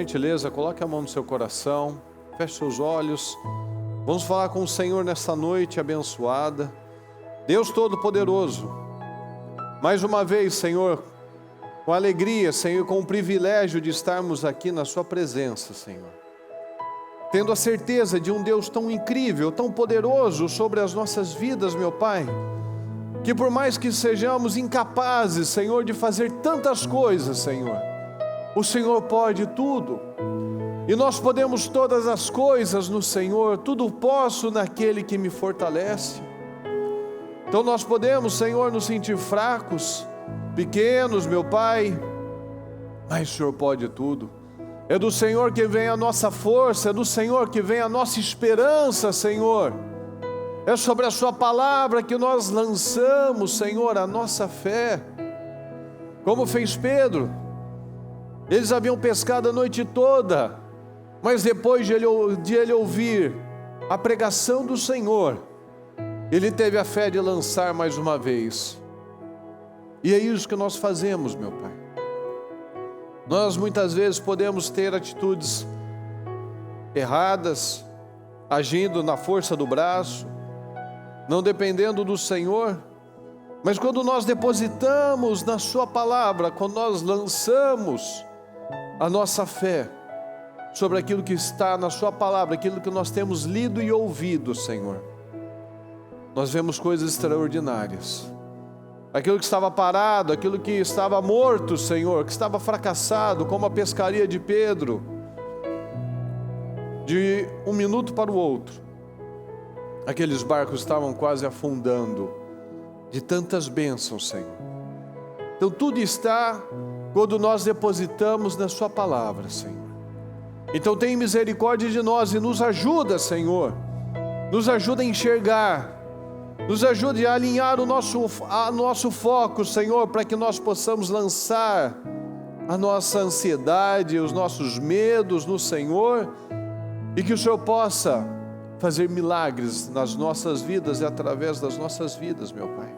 gentileza, coloque a mão no seu coração, feche seus olhos. Vamos falar com o Senhor nessa noite abençoada. Deus Todo-Poderoso, mais uma vez, Senhor, com alegria, Senhor, com o privilégio de estarmos aqui na sua presença, Senhor. Tendo a certeza de um Deus tão incrível, tão poderoso sobre as nossas vidas, meu Pai, que por mais que sejamos incapazes, Senhor, de fazer tantas coisas, Senhor, o Senhor pode tudo. E nós podemos todas as coisas no Senhor, tudo posso naquele que me fortalece. Então nós podemos, Senhor, nos sentir fracos, pequenos, meu Pai, mas o Senhor pode tudo. É do Senhor que vem a nossa força, é do Senhor que vem a nossa esperança, Senhor. É sobre a sua palavra que nós lançamos, Senhor, a nossa fé. Como fez Pedro. Eles haviam pescado a noite toda, mas depois de ele ouvir a pregação do Senhor, ele teve a fé de lançar mais uma vez. E é isso que nós fazemos, meu Pai. Nós muitas vezes podemos ter atitudes erradas, agindo na força do braço, não dependendo do Senhor, mas quando nós depositamos na sua palavra, quando nós lançamos a nossa fé sobre aquilo que está na sua palavra, aquilo que nós temos lido e ouvido, Senhor, nós vemos coisas extraordinárias. Aquilo que estava parado, aquilo que estava morto, Senhor, que estava fracassado, como a pescaria de Pedro, de um minuto para o outro, aqueles barcos estavam quase afundando, de tantas bênçãos, Senhor. Então tudo está quando nós depositamos na sua palavra, Senhor. Então tem misericórdia de nós e nos ajuda, Senhor, nos ajuda a enxergar, nos ajude a alinhar o nosso foco, Senhor, para que nós possamos lançar a nossa ansiedade, os nossos medos no Senhor, e que o Senhor possa fazer milagres nas nossas vidas e através das nossas vidas, meu Pai.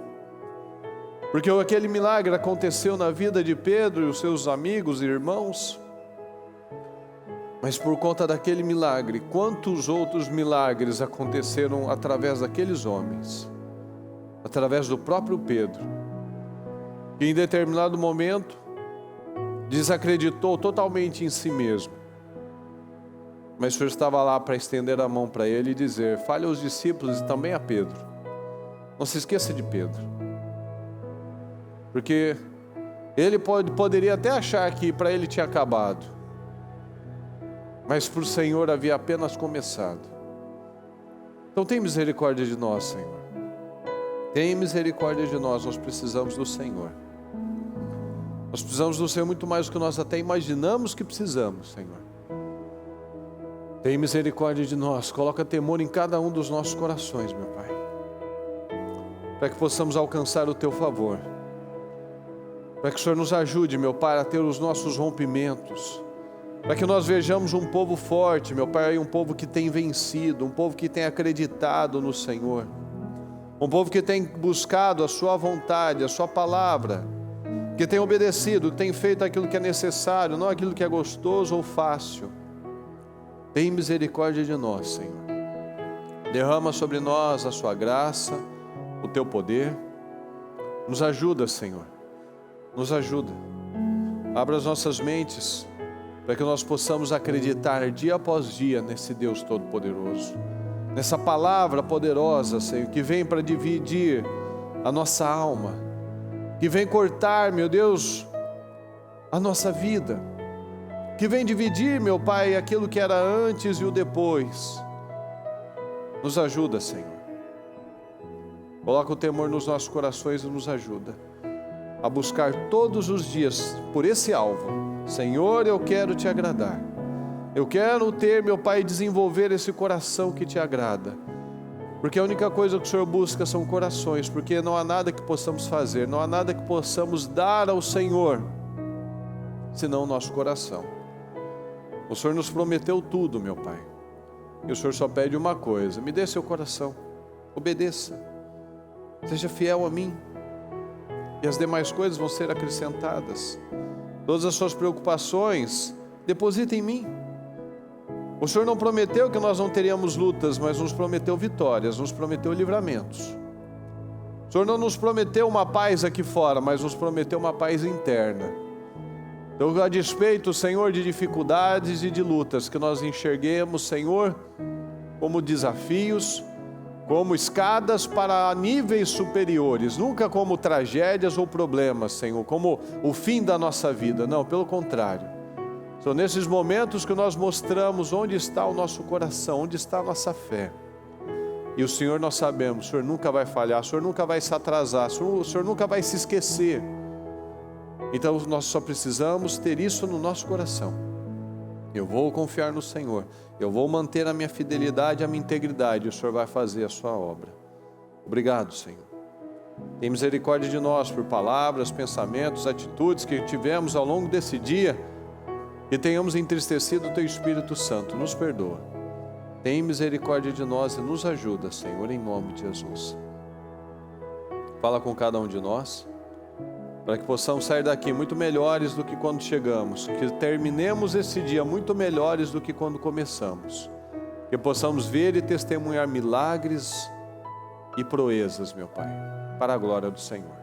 Porque aquele milagre aconteceu na vida de Pedro e os seus amigos e irmãos, mas por conta daquele milagre, quantos outros milagres aconteceram através daqueles homens? Através do próprio Pedro, que em determinado momento desacreditou totalmente em si mesmo, mas o Senhor estava lá para estender a mão para ele e dizer: fale aos discípulos e também a Pedro, não se esqueça de Pedro, porque ele poderia até achar que para ele tinha acabado, mas para o Senhor havia apenas começado. Então tem misericórdia de nós, Senhor. Tem misericórdia de nós, nós precisamos do Senhor. Nós precisamos do Senhor muito mais do que nós até imaginamos que precisamos, Senhor. Tem misericórdia de nós, coloca temor em cada um dos nossos corações, meu Pai, para que possamos alcançar o Teu favor, para que o Senhor nos ajude, meu Pai, a ter os nossos rompimentos, para que nós vejamos um povo forte, meu Pai, um povo que tem vencido, um povo que tem acreditado no Senhor, um povo que tem buscado a sua vontade, a sua palavra, que tem obedecido, tem feito aquilo que é necessário, não aquilo que é gostoso ou fácil. Tem misericórdia de nós, Senhor. Derrama sobre nós a sua graça, o teu poder. Nos ajuda, Senhor. Nos ajuda. Abra as nossas mentes para que nós possamos acreditar dia após dia nesse Deus Todo-Poderoso, nessa palavra poderosa, Senhor, que vem para dividir a nossa alma, que vem cortar, meu Deus, a nossa vida, que vem dividir, meu Pai, aquilo que era antes e o depois. Nos ajuda, Senhor. Coloca o temor nos nossos corações e nos ajuda a buscar todos os dias por esse alvo. Senhor, eu quero te agradar. Eu quero ter, meu Pai, desenvolver esse coração que te agrada. Porque a única coisa que o Senhor busca são corações, porque não há nada que possamos fazer, não há nada que possamos dar ao Senhor, senão o nosso coração. O Senhor nos prometeu tudo, meu Pai. E o Senhor só pede uma coisa: me dê seu coração, obedeça, seja fiel a mim, e as demais coisas vão ser acrescentadas. Todas as suas preocupações Deposita em mim. O Senhor não prometeu que nós não teríamos lutas, mas nos prometeu vitórias, nos prometeu livramentos. O Senhor não nos prometeu uma paz aqui fora, mas nos prometeu uma paz interna. Então, a despeito, Senhor, de dificuldades e de lutas, que nós enxerguemos, Senhor, como desafios, como escadas para níveis superiores, nunca como tragédias ou problemas, Senhor, como o fim da nossa vida. Não, pelo contrário. São nesses momentos que nós mostramos onde está o nosso coração, onde está a nossa fé. E o Senhor, nós sabemos, o Senhor nunca vai falhar, o Senhor nunca vai se atrasar, o Senhor nunca vai se esquecer. Então nós só precisamos ter isso no nosso coração. Eu vou confiar no Senhor, eu vou manter a minha fidelidade, a minha integridade, e o Senhor vai fazer a sua obra. Obrigado, Senhor. Tem misericórdia de nós por palavras, pensamentos, atitudes que tivemos ao longo desse dia, que tenhamos entristecido o Teu Espírito Santo. Nos perdoa. Tem misericórdia de nós e nos ajuda, Senhor, em nome de Jesus. Fala com cada um de nós, para que possamos sair daqui muito melhores do que quando chegamos, que terminemos esse dia muito melhores do que quando começamos, que possamos ver e testemunhar milagres e proezas, meu Pai, para a glória do Senhor.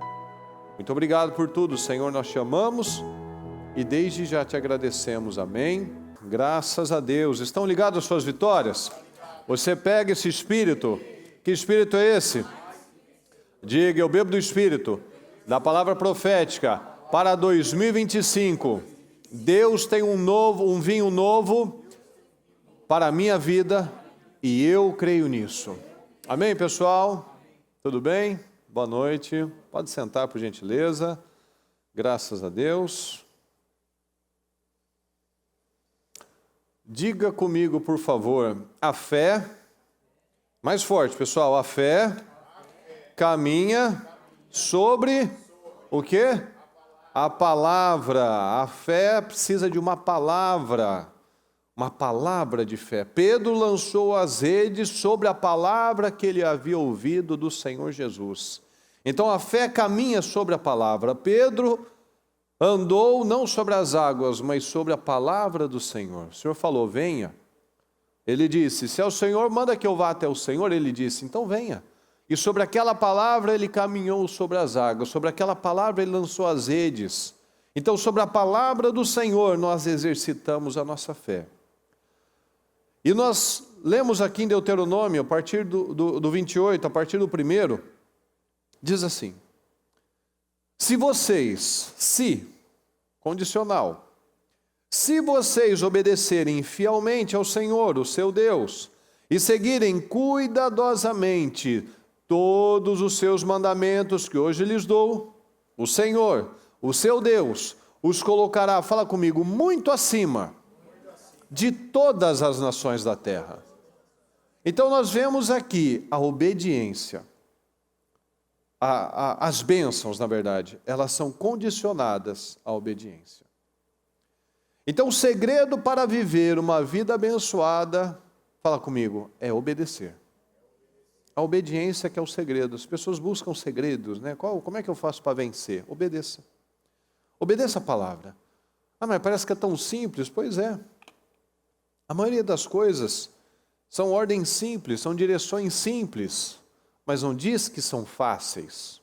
Muito obrigado por tudo, Senhor, nós te amamos e desde já te agradecemos, amém. Graças a Deus. Estão ligados às suas vitórias? Você pega esse Espírito. Que Espírito é esse? Diga, eu bebo do Espírito, da palavra profética, para 2025. Deus tem um vinho novo para a minha vida e eu creio nisso. Amém, pessoal? Tudo bem? Boa noite. Pode sentar, por gentileza. Graças a Deus. Diga comigo, por favor, a fé, mais forte, pessoal, a fé caminha sobre o quê? A palavra. A fé precisa de uma palavra de fé. Pedro lançou as redes sobre a palavra que ele havia ouvido do Senhor Jesus. Então a fé caminha sobre a palavra. Pedro andou não sobre as águas, mas sobre a palavra do Senhor. O Senhor falou, venha. Ele disse, se é o Senhor, manda que eu vá até o Senhor. Ele disse, então venha. E sobre aquela palavra ele caminhou sobre as águas. Sobre aquela palavra ele lançou as redes. Então sobre a palavra do Senhor nós exercitamos a nossa fé. E nós lemos aqui em Deuteronômio, a partir do 28, a partir do 1, diz assim, condicional, se vocês obedecerem fielmente ao Senhor, o seu Deus, e seguirem cuidadosamente todos os seus mandamentos que hoje lhes dou, o Senhor, o seu Deus, os colocará, fala comigo, muito acima de todas as nações da terra. Então nós vemos aqui a obediência. As bênçãos, na verdade, elas são condicionadas à obediência. Então o segredo para viver uma vida abençoada, fala comigo, é obedecer. A obediência que é o segredo. As pessoas buscam segredos, né? Como é que eu faço para vencer? Obedeça. Obedeça a palavra. Ah, mas parece que é tão simples. Pois é. A maioria das coisas são ordens simples, são direções simples, mas não diz que são fáceis.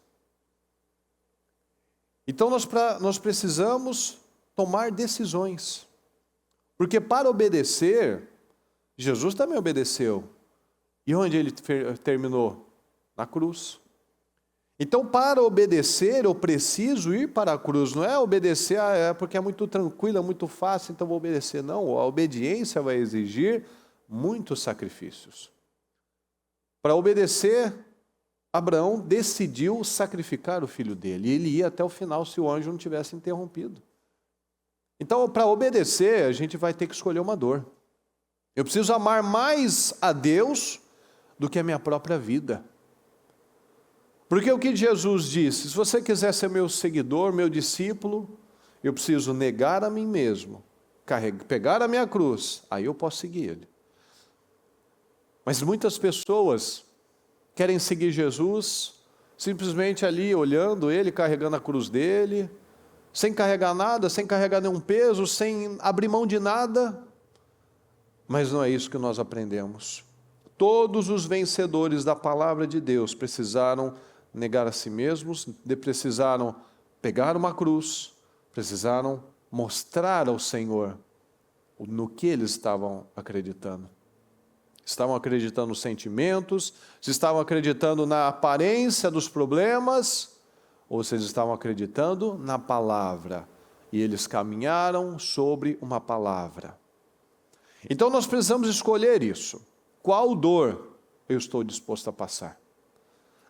Então nós precisamos tomar decisões. Porque para obedecer, Jesus também obedeceu. E onde ele terminou? Na cruz. Então para obedecer eu preciso ir para a cruz. Não é obedecer porque é muito tranquilo, é muito fácil, então vou obedecer. Não, a obediência vai exigir muitos sacrifícios. Para obedecer, Abraão decidiu sacrificar o filho dele. E ele ia até o final se o anjo não tivesse interrompido. Então, para obedecer, a gente vai ter que escolher uma dor. Eu preciso amar mais a Deus do que a minha própria vida. Porque o que Jesus disse, se você quiser ser meu seguidor, meu discípulo, eu preciso negar a mim mesmo, pegar a minha cruz, aí eu posso seguir Ele. Mas muitas pessoas querem seguir Jesus simplesmente ali olhando Ele, carregando a cruz dele, sem carregar nada, sem carregar nenhum peso, sem abrir mão de nada. Mas não é isso que nós aprendemos. Todos os vencedores da palavra de Deus precisaram negar a si mesmos, precisaram pegar uma cruz, precisaram mostrar ao Senhor no que eles estavam acreditando. Estavam acreditando nos sentimentos, se estavam acreditando na aparência dos problemas, ou se eles estavam acreditando na palavra. E eles caminharam sobre uma palavra. Então nós precisamos escolher isso. Qual dor eu estou disposto a passar?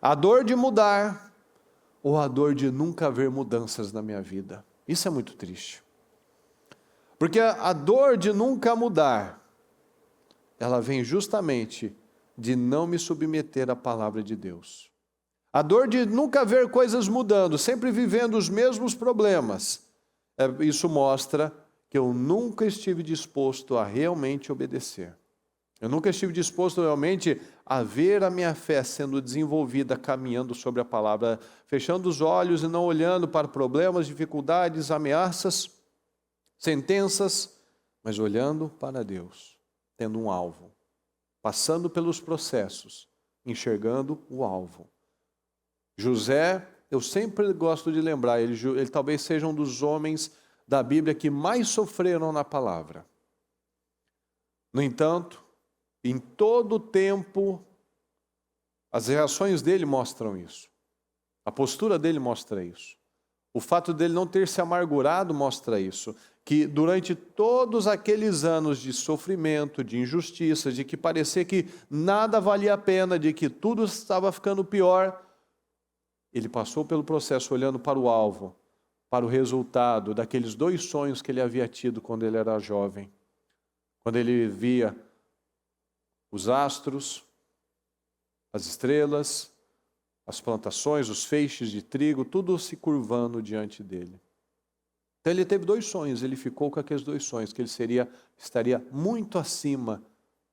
A dor de mudar ou a dor de nunca ver mudanças na minha vida? Isso é muito triste. Porque a dor de nunca mudar, ela vem justamente de não me submeter à palavra de Deus. A dor de nunca ver coisas mudando, sempre vivendo os mesmos problemas, isso mostra que eu nunca estive disposto a realmente obedecer. Eu nunca estive disposto realmente a ver a minha fé sendo desenvolvida, caminhando sobre a palavra, fechando os olhos e não olhando para problemas, dificuldades, ameaças, sentenças, mas olhando para Deus, tendo um alvo, passando pelos processos, enxergando o alvo. José, eu sempre gosto de lembrar, ele talvez seja um dos homens da Bíblia que mais sofreram na palavra. No entanto, em todo o tempo, as reações dele mostram isso. A postura dele mostra isso. O fato dele não ter se amargurado mostra isso. Que durante todos aqueles anos de sofrimento, de injustiça, de que parecia que nada valia a pena, de que tudo estava ficando pior, ele passou pelo processo olhando para o alvo, para o resultado daqueles 2 sonhos que ele havia tido quando ele era jovem. Quando ele via os astros, as estrelas, as plantações, os feixes de trigo, tudo se curvando diante dele. Então ele teve 2 sonhos, ele ficou com aqueles 2 sonhos, que ele estaria muito acima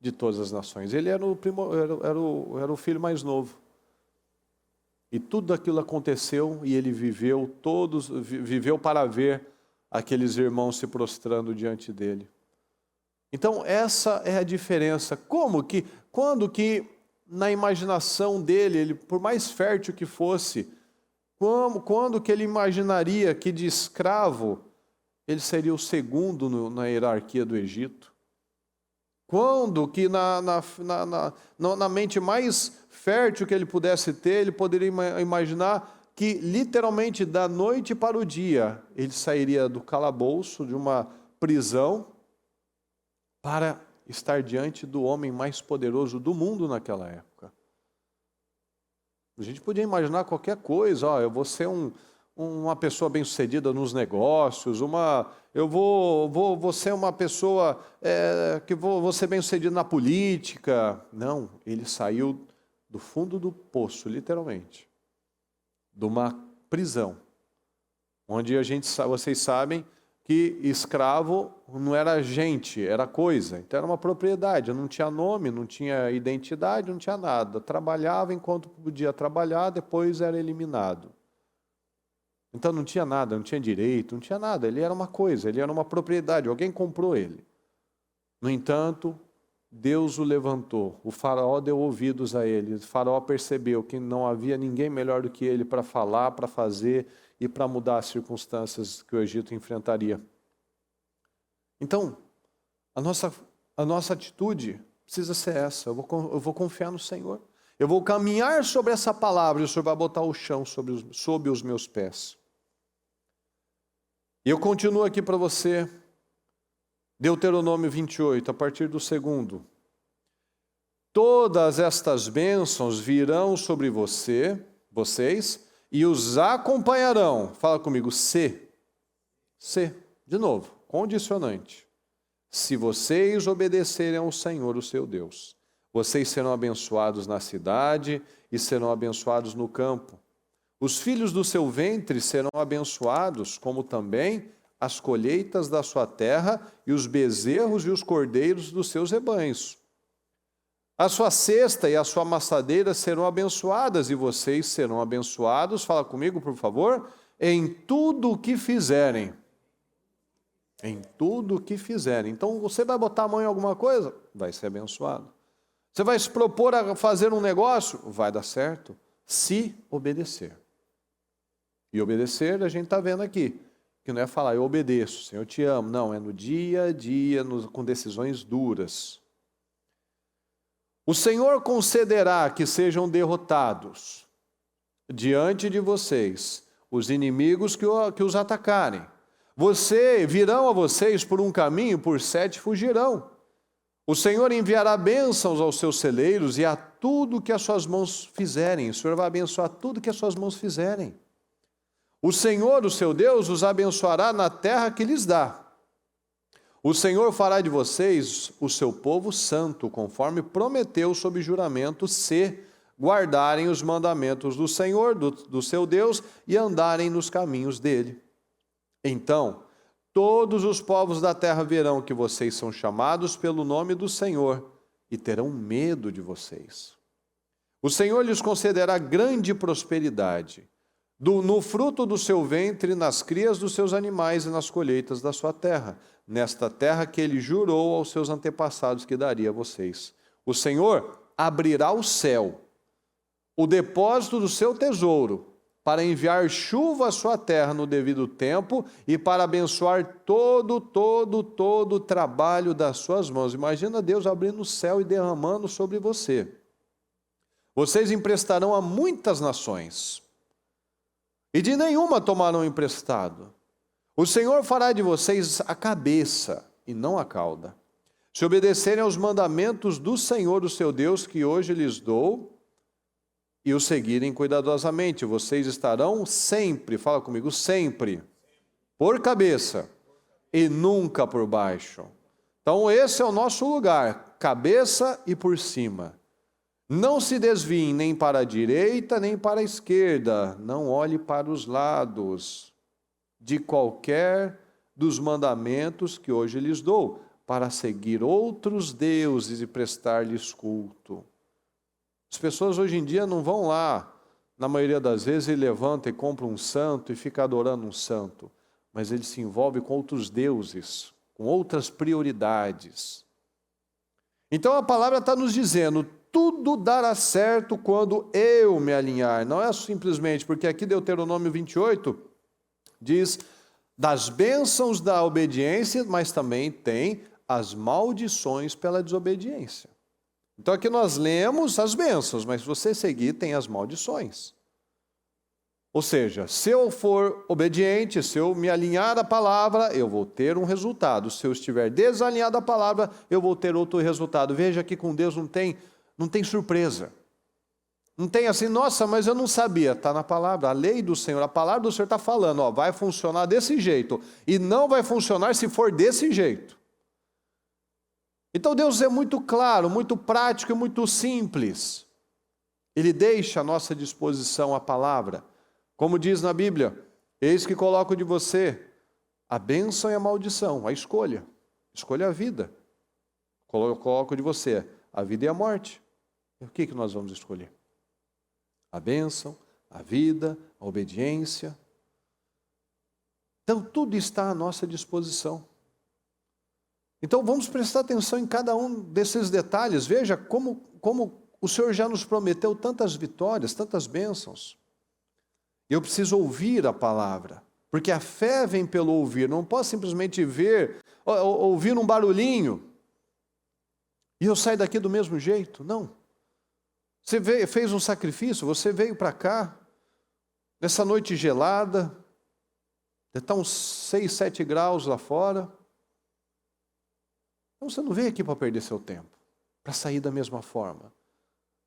de todas as nações. Ele era o filho mais novo. E tudo aquilo aconteceu e ele viveu para ver aqueles irmãos se prostrando diante dele. Então essa é a diferença. Quando que na imaginação dele, ele, por mais fértil que fosse, quando que ele imaginaria que de escravo ele seria o segundo na hierarquia do Egito? Quando que na mente mais fértil que ele pudesse ter, ele poderia imaginar que literalmente da noite para o dia ele sairia do calabouço, de uma prisão, para estar diante do homem mais poderoso do mundo naquela época. A gente podia imaginar qualquer coisa, eu vou ser uma pessoa bem-sucedida nos negócios, eu vou ser uma pessoa que vou ser bem-sucedido na política. Não, ele saiu do fundo do poço, literalmente, de uma prisão, onde vocês sabem que escravo não era gente, era coisa. Então era uma propriedade, não tinha nome, não tinha identidade, não tinha nada. Trabalhava enquanto podia trabalhar, depois era eliminado. Então não tinha nada, não tinha direito, não tinha nada. Ele era uma coisa, ele era uma propriedade, alguém comprou ele. No entanto, Deus o levantou, o faraó deu ouvidos a ele. O faraó percebeu que não havia ninguém melhor do que ele para falar, para fazer e para mudar as circunstâncias que o Egito enfrentaria. Então, a nossa atitude precisa ser essa. Eu vou confiar no Senhor. Eu vou caminhar sobre essa palavra e o Senhor vai botar o chão sob os meus pés. E eu continuo aqui para você, Deuteronômio 28, a partir do 2º. Todas estas bênçãos virão sobre vocês, e os acompanharão. Fala comigo, se. De novo, condicionante. Se vocês obedecerem ao Senhor, o seu Deus, vocês serão abençoados na cidade e serão abençoados no campo. Os filhos do seu ventre serão abençoados, como também as colheitas da sua terra e os bezerros e os cordeiros dos seus rebanhos. A sua cesta e a sua amassadeira serão abençoadas e vocês serão abençoados. Fala comigo, por favor. em tudo o que fizerem. Em tudo o que fizerem. Então, você vai botar a mão em alguma coisa? Vai ser abençoado. Você vai se propor a fazer um negócio? Vai dar certo, se obedecer. E obedecer, a gente está vendo aqui, que não é falar, eu obedeço, Senhor, eu te amo. Não, é no dia a dia, com decisões duras. O Senhor concederá que sejam derrotados diante de vocês os inimigos que os atacarem. Virão a vocês por um caminho, por 7 fugirão. O Senhor enviará bênçãos aos seus celeiros e a tudo que as suas mãos fizerem. O Senhor vai abençoar tudo que as suas mãos fizerem. O Senhor, o seu Deus, os abençoará na terra que lhes dá. O Senhor fará de vocês o seu povo santo, conforme prometeu sob juramento, se guardarem os mandamentos do Senhor, do seu Deus, e andarem nos caminhos dele. Então, todos os povos da terra verão que vocês são chamados pelo nome do Senhor e terão medo de vocês. O Senhor lhes concederá grande prosperidade, no fruto do seu ventre, nas crias dos seus animais e nas colheitas da sua terra, nesta terra que ele jurou aos seus antepassados que daria a vocês. O Senhor abrirá o céu, o depósito do seu tesouro, para enviar chuva à sua terra no devido tempo e para abençoar todo o trabalho das suas mãos. Imagina Deus abrindo o céu e derramando sobre você. Vocês emprestarão a muitas nações, e de nenhuma tomarão emprestado. O Senhor fará de vocês a cabeça e não a cauda. Se obedecerem aos mandamentos do Senhor, o seu Deus, que hoje lhes dou, e o seguirem cuidadosamente, vocês estarão sempre, fala comigo, sempre, por cabeça e nunca por baixo. Então esse é o nosso lugar, cabeça e por cima. Não se desviem nem para a direita nem para a esquerda, não olhe para os lados de qualquer dos mandamentos que hoje lhes dou, para seguir outros deuses e prestar-lhes culto. As pessoas hoje em dia não vão lá, na maioria das vezes, e levantam e compram um santo e ficam adorando um santo, mas eles se envolvem com outros deuses, com outras prioridades. Então a palavra está nos dizendo, tudo dará certo quando eu me alinhar. Não é simplesmente, porque aqui Deuteronômio 28 diz das bênçãos da obediência, mas também tem as maldições pela desobediência. Então aqui nós lemos as bênçãos, mas se você seguir, tem as maldições. Ou seja, se eu for obediente, se eu me alinhar à palavra, eu vou ter um resultado. Se eu estiver desalinhado à palavra, eu vou ter outro resultado. Veja que com Deus não tem surpresa. Não tem assim, nossa, mas eu não sabia. Está na palavra, a lei do Senhor, a palavra do Senhor está falando, ó, vai funcionar desse jeito. E não vai funcionar se for desse jeito. Então Deus é muito claro, muito prático e muito simples. Ele deixa à nossa disposição a palavra. Como diz na Bíblia, eis que coloco de você a bênção e a maldição, a escolha. Escolha a vida. Coloco de você a vida e a morte. O que nós vamos escolher? A bênção, a vida, a obediência. Então tudo está à nossa disposição. Então vamos prestar atenção em cada um desses detalhes. Veja como o Senhor já nos prometeu tantas vitórias, tantas bênçãos. Eu preciso ouvir a palavra, porque a fé vem pelo ouvir. Não posso simplesmente ouvir um barulhinho e eu saio daqui do mesmo jeito. Não. Você fez um sacrifício, você veio para cá, nessa noite gelada, está uns 6, 7 graus lá fora. Então você não veio aqui para perder seu tempo, para sair da mesma forma.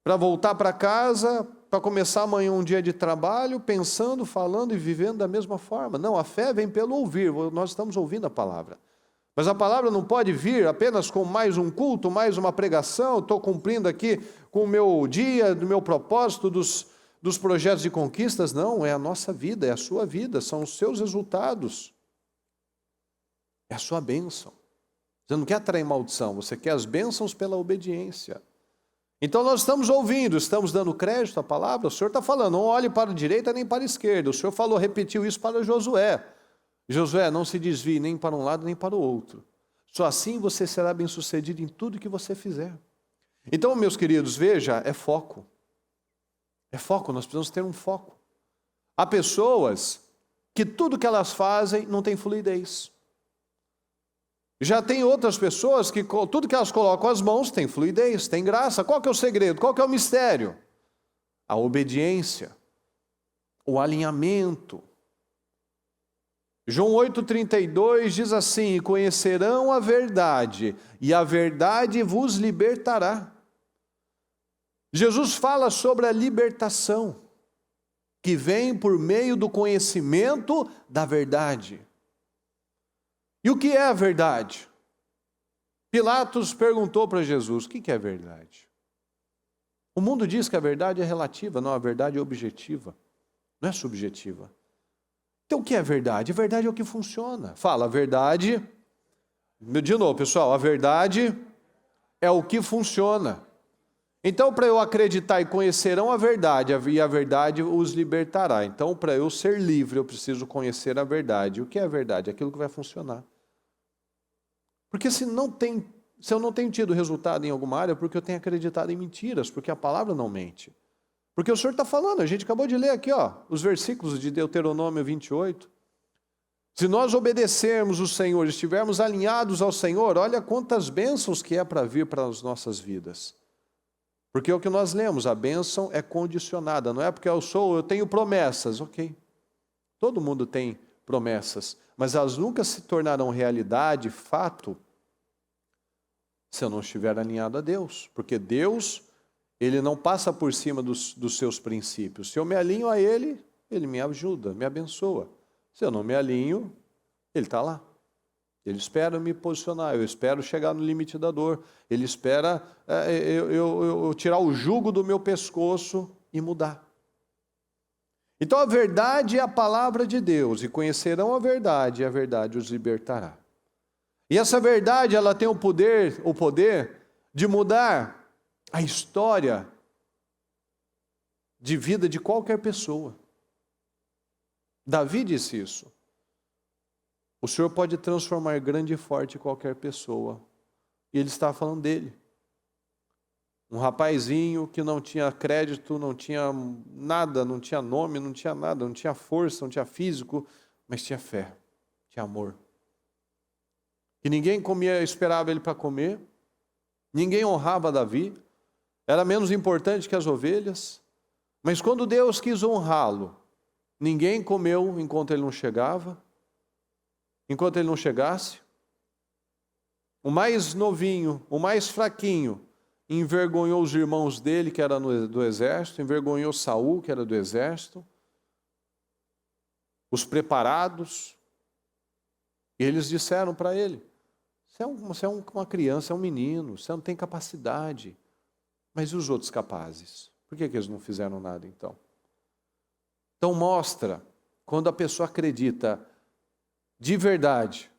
Para voltar para casa, para começar amanhã um dia de trabalho, pensando, falando e vivendo da mesma forma. Não, a fé vem pelo ouvir, nós estamos ouvindo a palavra. Mas a palavra não pode vir apenas com mais um culto, mais uma pregação, estou cumprindo aqui com o meu dia, do meu propósito, dos projetos de conquistas. Não, é a nossa vida, é a sua vida, são os seus resultados. É a sua bênção. Você não quer atrair maldição, você quer as bênçãos pela obediência. Então nós estamos ouvindo, estamos dando crédito à palavra. O Senhor está falando, não olhe para a direita nem para a esquerda. O Senhor falou, repetiu isso para Josué. Josué, não se desvie nem para um lado nem para o outro. Só assim você será bem-sucedido em tudo que você fizer. Então, meus queridos, veja, é foco. É foco, nós precisamos ter um foco. Há pessoas que tudo que elas fazem não tem fluidez. Já tem outras pessoas que tudo que elas colocam as mãos tem fluidez, tem graça. Qual que é o segredo? Qual que é o mistério? A obediência, o alinhamento. João 8,32 diz assim, e conhecerão a verdade, e a verdade vos libertará. Jesus fala sobre a libertação, que vem por meio do conhecimento da verdade. E o que é a verdade? Pilatos perguntou para Jesus, o que é verdade? O mundo diz que a verdade é relativa, não, a verdade é objetiva, não é subjetiva. Então o que é verdade? A verdade é o que funciona. Fala, a verdade, de novo pessoal, a verdade é o que funciona. Então para eu acreditar e conhecerão a verdade, e a verdade os libertará. Então para eu ser livre eu preciso conhecer a verdade. O que é a verdade? Aquilo que vai funcionar. Porque se eu não tenho tido resultado em alguma área, é porque eu tenho acreditado em mentiras, porque a palavra não mente. Porque o Senhor está falando, a gente acabou de ler aqui, os versículos de Deuteronômio 28. Se nós obedecermos o Senhor, estivermos alinhados ao Senhor, olha quantas bênçãos que é para vir para as nossas vidas. Porque é o que nós lemos, a bênção é condicionada, não é porque eu tenho promessas, ok. Todo mundo tem promessas, mas elas nunca se tornarão realidade, fato, se eu não estiver alinhado a Deus. Porque Deus, Ele não passa por cima dos seus princípios. Se eu me alinho a Ele, Ele me ajuda, me abençoa. Se eu não me alinho, Ele está lá. Ele espera eu me posicionar, eu espero chegar no limite da dor. Ele espera eu tirar o jugo do meu pescoço e mudar. Então a verdade é a palavra de Deus, e conhecerão a verdade, e a verdade os libertará. E essa verdade, ela tem o poder de mudar a história de vida de qualquer pessoa. Davi disse isso. O Senhor pode transformar grande e forte qualquer pessoa. E ele estava falando dele. Um rapazinho que não tinha crédito, não tinha nada, não tinha nome, não tinha nada, não tinha força, não tinha físico, mas tinha fé, tinha amor. Que ninguém esperava ele para comer, ninguém honrava Davi, era menos importante que as ovelhas, mas quando Deus quis honrá-lo, ninguém comeu enquanto ele não chegava, enquanto ele não chegasse. O mais novinho, o mais fraquinho, envergonhou os irmãos dele, que era do exército, envergonhou Saul, que era do exército, os preparados, e eles disseram para ele, você é uma criança, é um menino, você não tem capacidade, mas e os outros capazes? Por que eles não fizeram nada então? Então mostra, quando a pessoa acredita de verdade,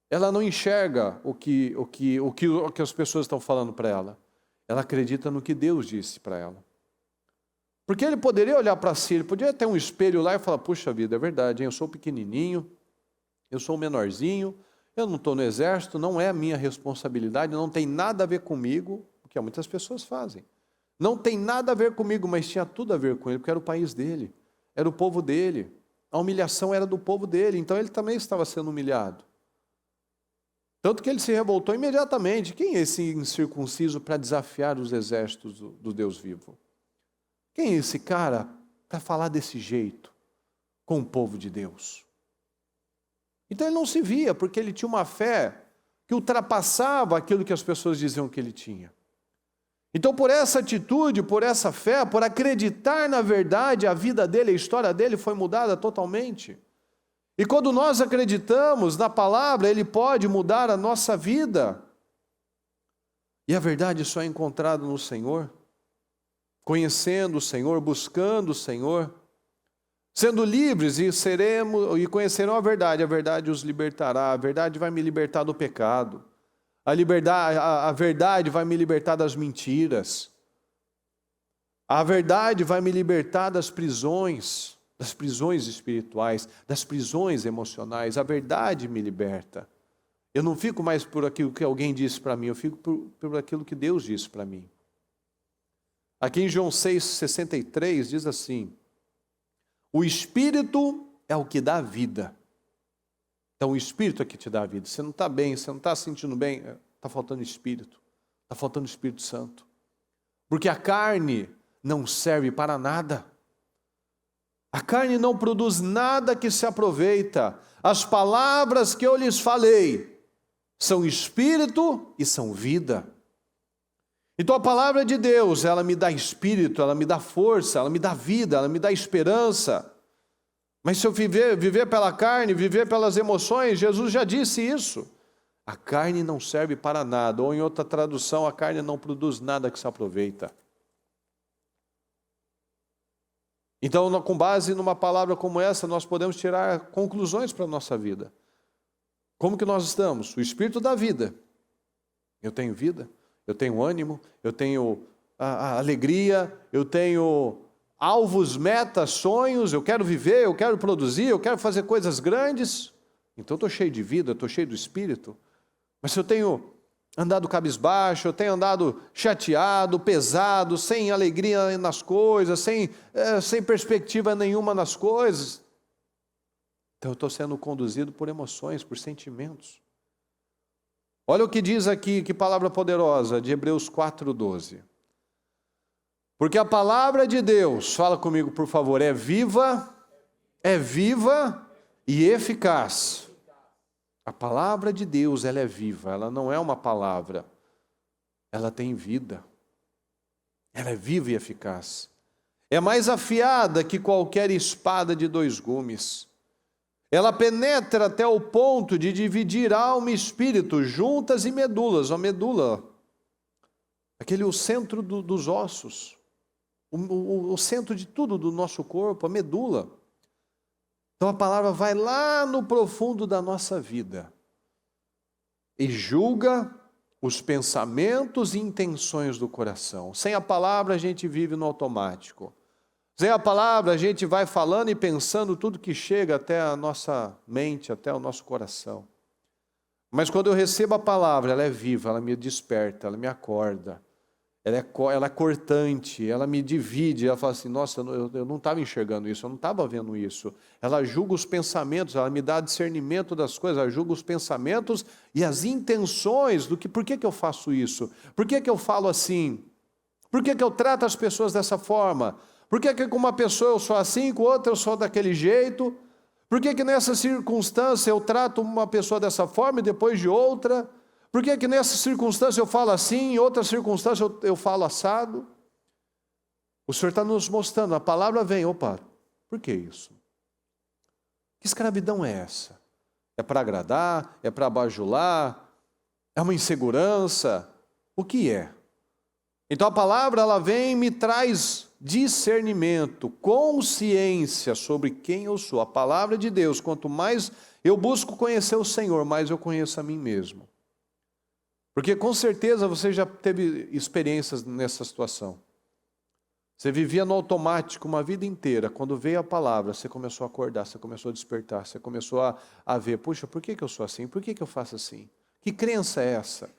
ela não enxerga o que as pessoas estão falando para ela. Ela acredita no que Deus disse para ela. Porque ele poderia olhar para si, ele poderia ter um espelho lá e falar, puxa vida, é verdade, hein? Eu sou pequenininho, eu sou um menorzinho, eu não estou no exército, não é a minha responsabilidade, não tem nada a ver comigo, o que muitas pessoas fazem. Não tem nada a ver comigo, mas tinha tudo a ver com ele, porque era o país dele, era o povo dele. A humilhação era do povo dele, então ele também estava sendo humilhado. Tanto que ele se revoltou imediatamente. Quem é esse incircunciso para desafiar os exércitos do Deus vivo? Quem é esse cara para falar desse jeito com o povo de Deus? Então ele não se via, porque ele tinha uma fé que ultrapassava aquilo que as pessoas diziam que ele tinha. Então por essa atitude, por essa fé, por acreditar na verdade, a vida dele, a história dele foi mudada totalmente. E quando nós acreditamos na palavra, Ele pode mudar a nossa vida. E a verdade só é encontrada no Senhor, conhecendo o Senhor, buscando o Senhor, sendo livres e conhecerão a verdade os libertará, a verdade vai me libertar do pecado, A verdade vai me libertar das mentiras. A verdade vai me libertar das prisões espirituais, das prisões emocionais. A verdade me liberta. Eu não fico mais por aquilo que alguém disse para mim, eu fico por aquilo que Deus disse para mim. Aqui em João 6,63 diz assim: o Espírito é o que dá vida. Então o Espírito é que te dá vida. Você não está bem, você não está se sentindo bem, está faltando Espírito. Está faltando Espírito Santo. Porque a carne não serve para nada. A carne não produz nada que se aproveita. As palavras que eu lhes falei são espírito e são vida. Então a palavra de Deus, ela me dá espírito, ela me dá força, ela me dá vida, ela me dá esperança. Mas se eu viver pela carne, viver pelas emoções, Jesus já disse isso. A carne não serve para nada, ou em outra tradução, a carne não produz nada que se aproveita. Então, com base numa palavra como essa, nós podemos tirar conclusões para a nossa vida. Como que nós estamos? O Espírito dá vida. Eu tenho vida, eu tenho ânimo, eu tenho a alegria, eu tenho alvos, metas, sonhos, eu quero viver, eu quero produzir, eu quero fazer coisas grandes. Então eu estou cheio de vida, eu estou cheio do Espírito. Mas se eu tenho andado cabisbaixo, eu tenho andado chateado, pesado, sem alegria nas coisas, sem perspectiva nenhuma nas coisas, então eu estou sendo conduzido por emoções, por sentimentos. Olha o que diz aqui, que palavra poderosa, de Hebreus 4:12. Porque a palavra de Deus, fala comigo por favor, é viva e eficaz. A palavra de Deus, ela é viva, ela não é uma palavra, ela tem vida. Ela é viva e eficaz. É mais afiada que qualquer espada de 2 gumes. Ela penetra até o ponto de dividir alma e espírito, juntas e medulas. A medula, o centro dos ossos, o centro de tudo do nosso corpo, a medula. Então a palavra vai lá no profundo da nossa vida e julga os pensamentos e intenções do coração. Sem a palavra a gente vive no automático. Sem a palavra a gente vai falando e pensando tudo que chega até a nossa mente, até o nosso coração. Mas quando eu recebo a palavra, ela é viva, ela me desperta, ela me acorda. Ela é cortante, ela me divide, ela fala assim, nossa, eu não estava enxergando isso, eu não estava vendo isso. Ela julga os pensamentos, ela me dá discernimento das coisas, ela julga os pensamentos e as intenções por que eu faço isso? Por que eu falo assim? Por que eu trato as pessoas dessa forma? Por que com uma pessoa eu sou assim, com outra eu sou daquele jeito? Por que nessa circunstância eu trato uma pessoa dessa forma e depois de outra? Por que nessa circunstância eu falo assim, em outra circunstância eu falo assado? O Senhor está nos mostrando, a palavra vem, opa, por que isso? Que escravidão é essa? É para agradar? É para bajular? É uma insegurança? O que é? Então a palavra ela vem e me traz discernimento, consciência sobre quem eu sou. A palavra de Deus, quanto mais eu busco conhecer o Senhor, mais eu conheço a mim mesmo. Porque com certeza você já teve experiências nessa situação. Você vivia no automático uma vida inteira. Quando veio a palavra, você começou a acordar, você começou a despertar, você começou a ver, puxa, por que eu sou assim? Por que eu faço assim? Que crença é essa?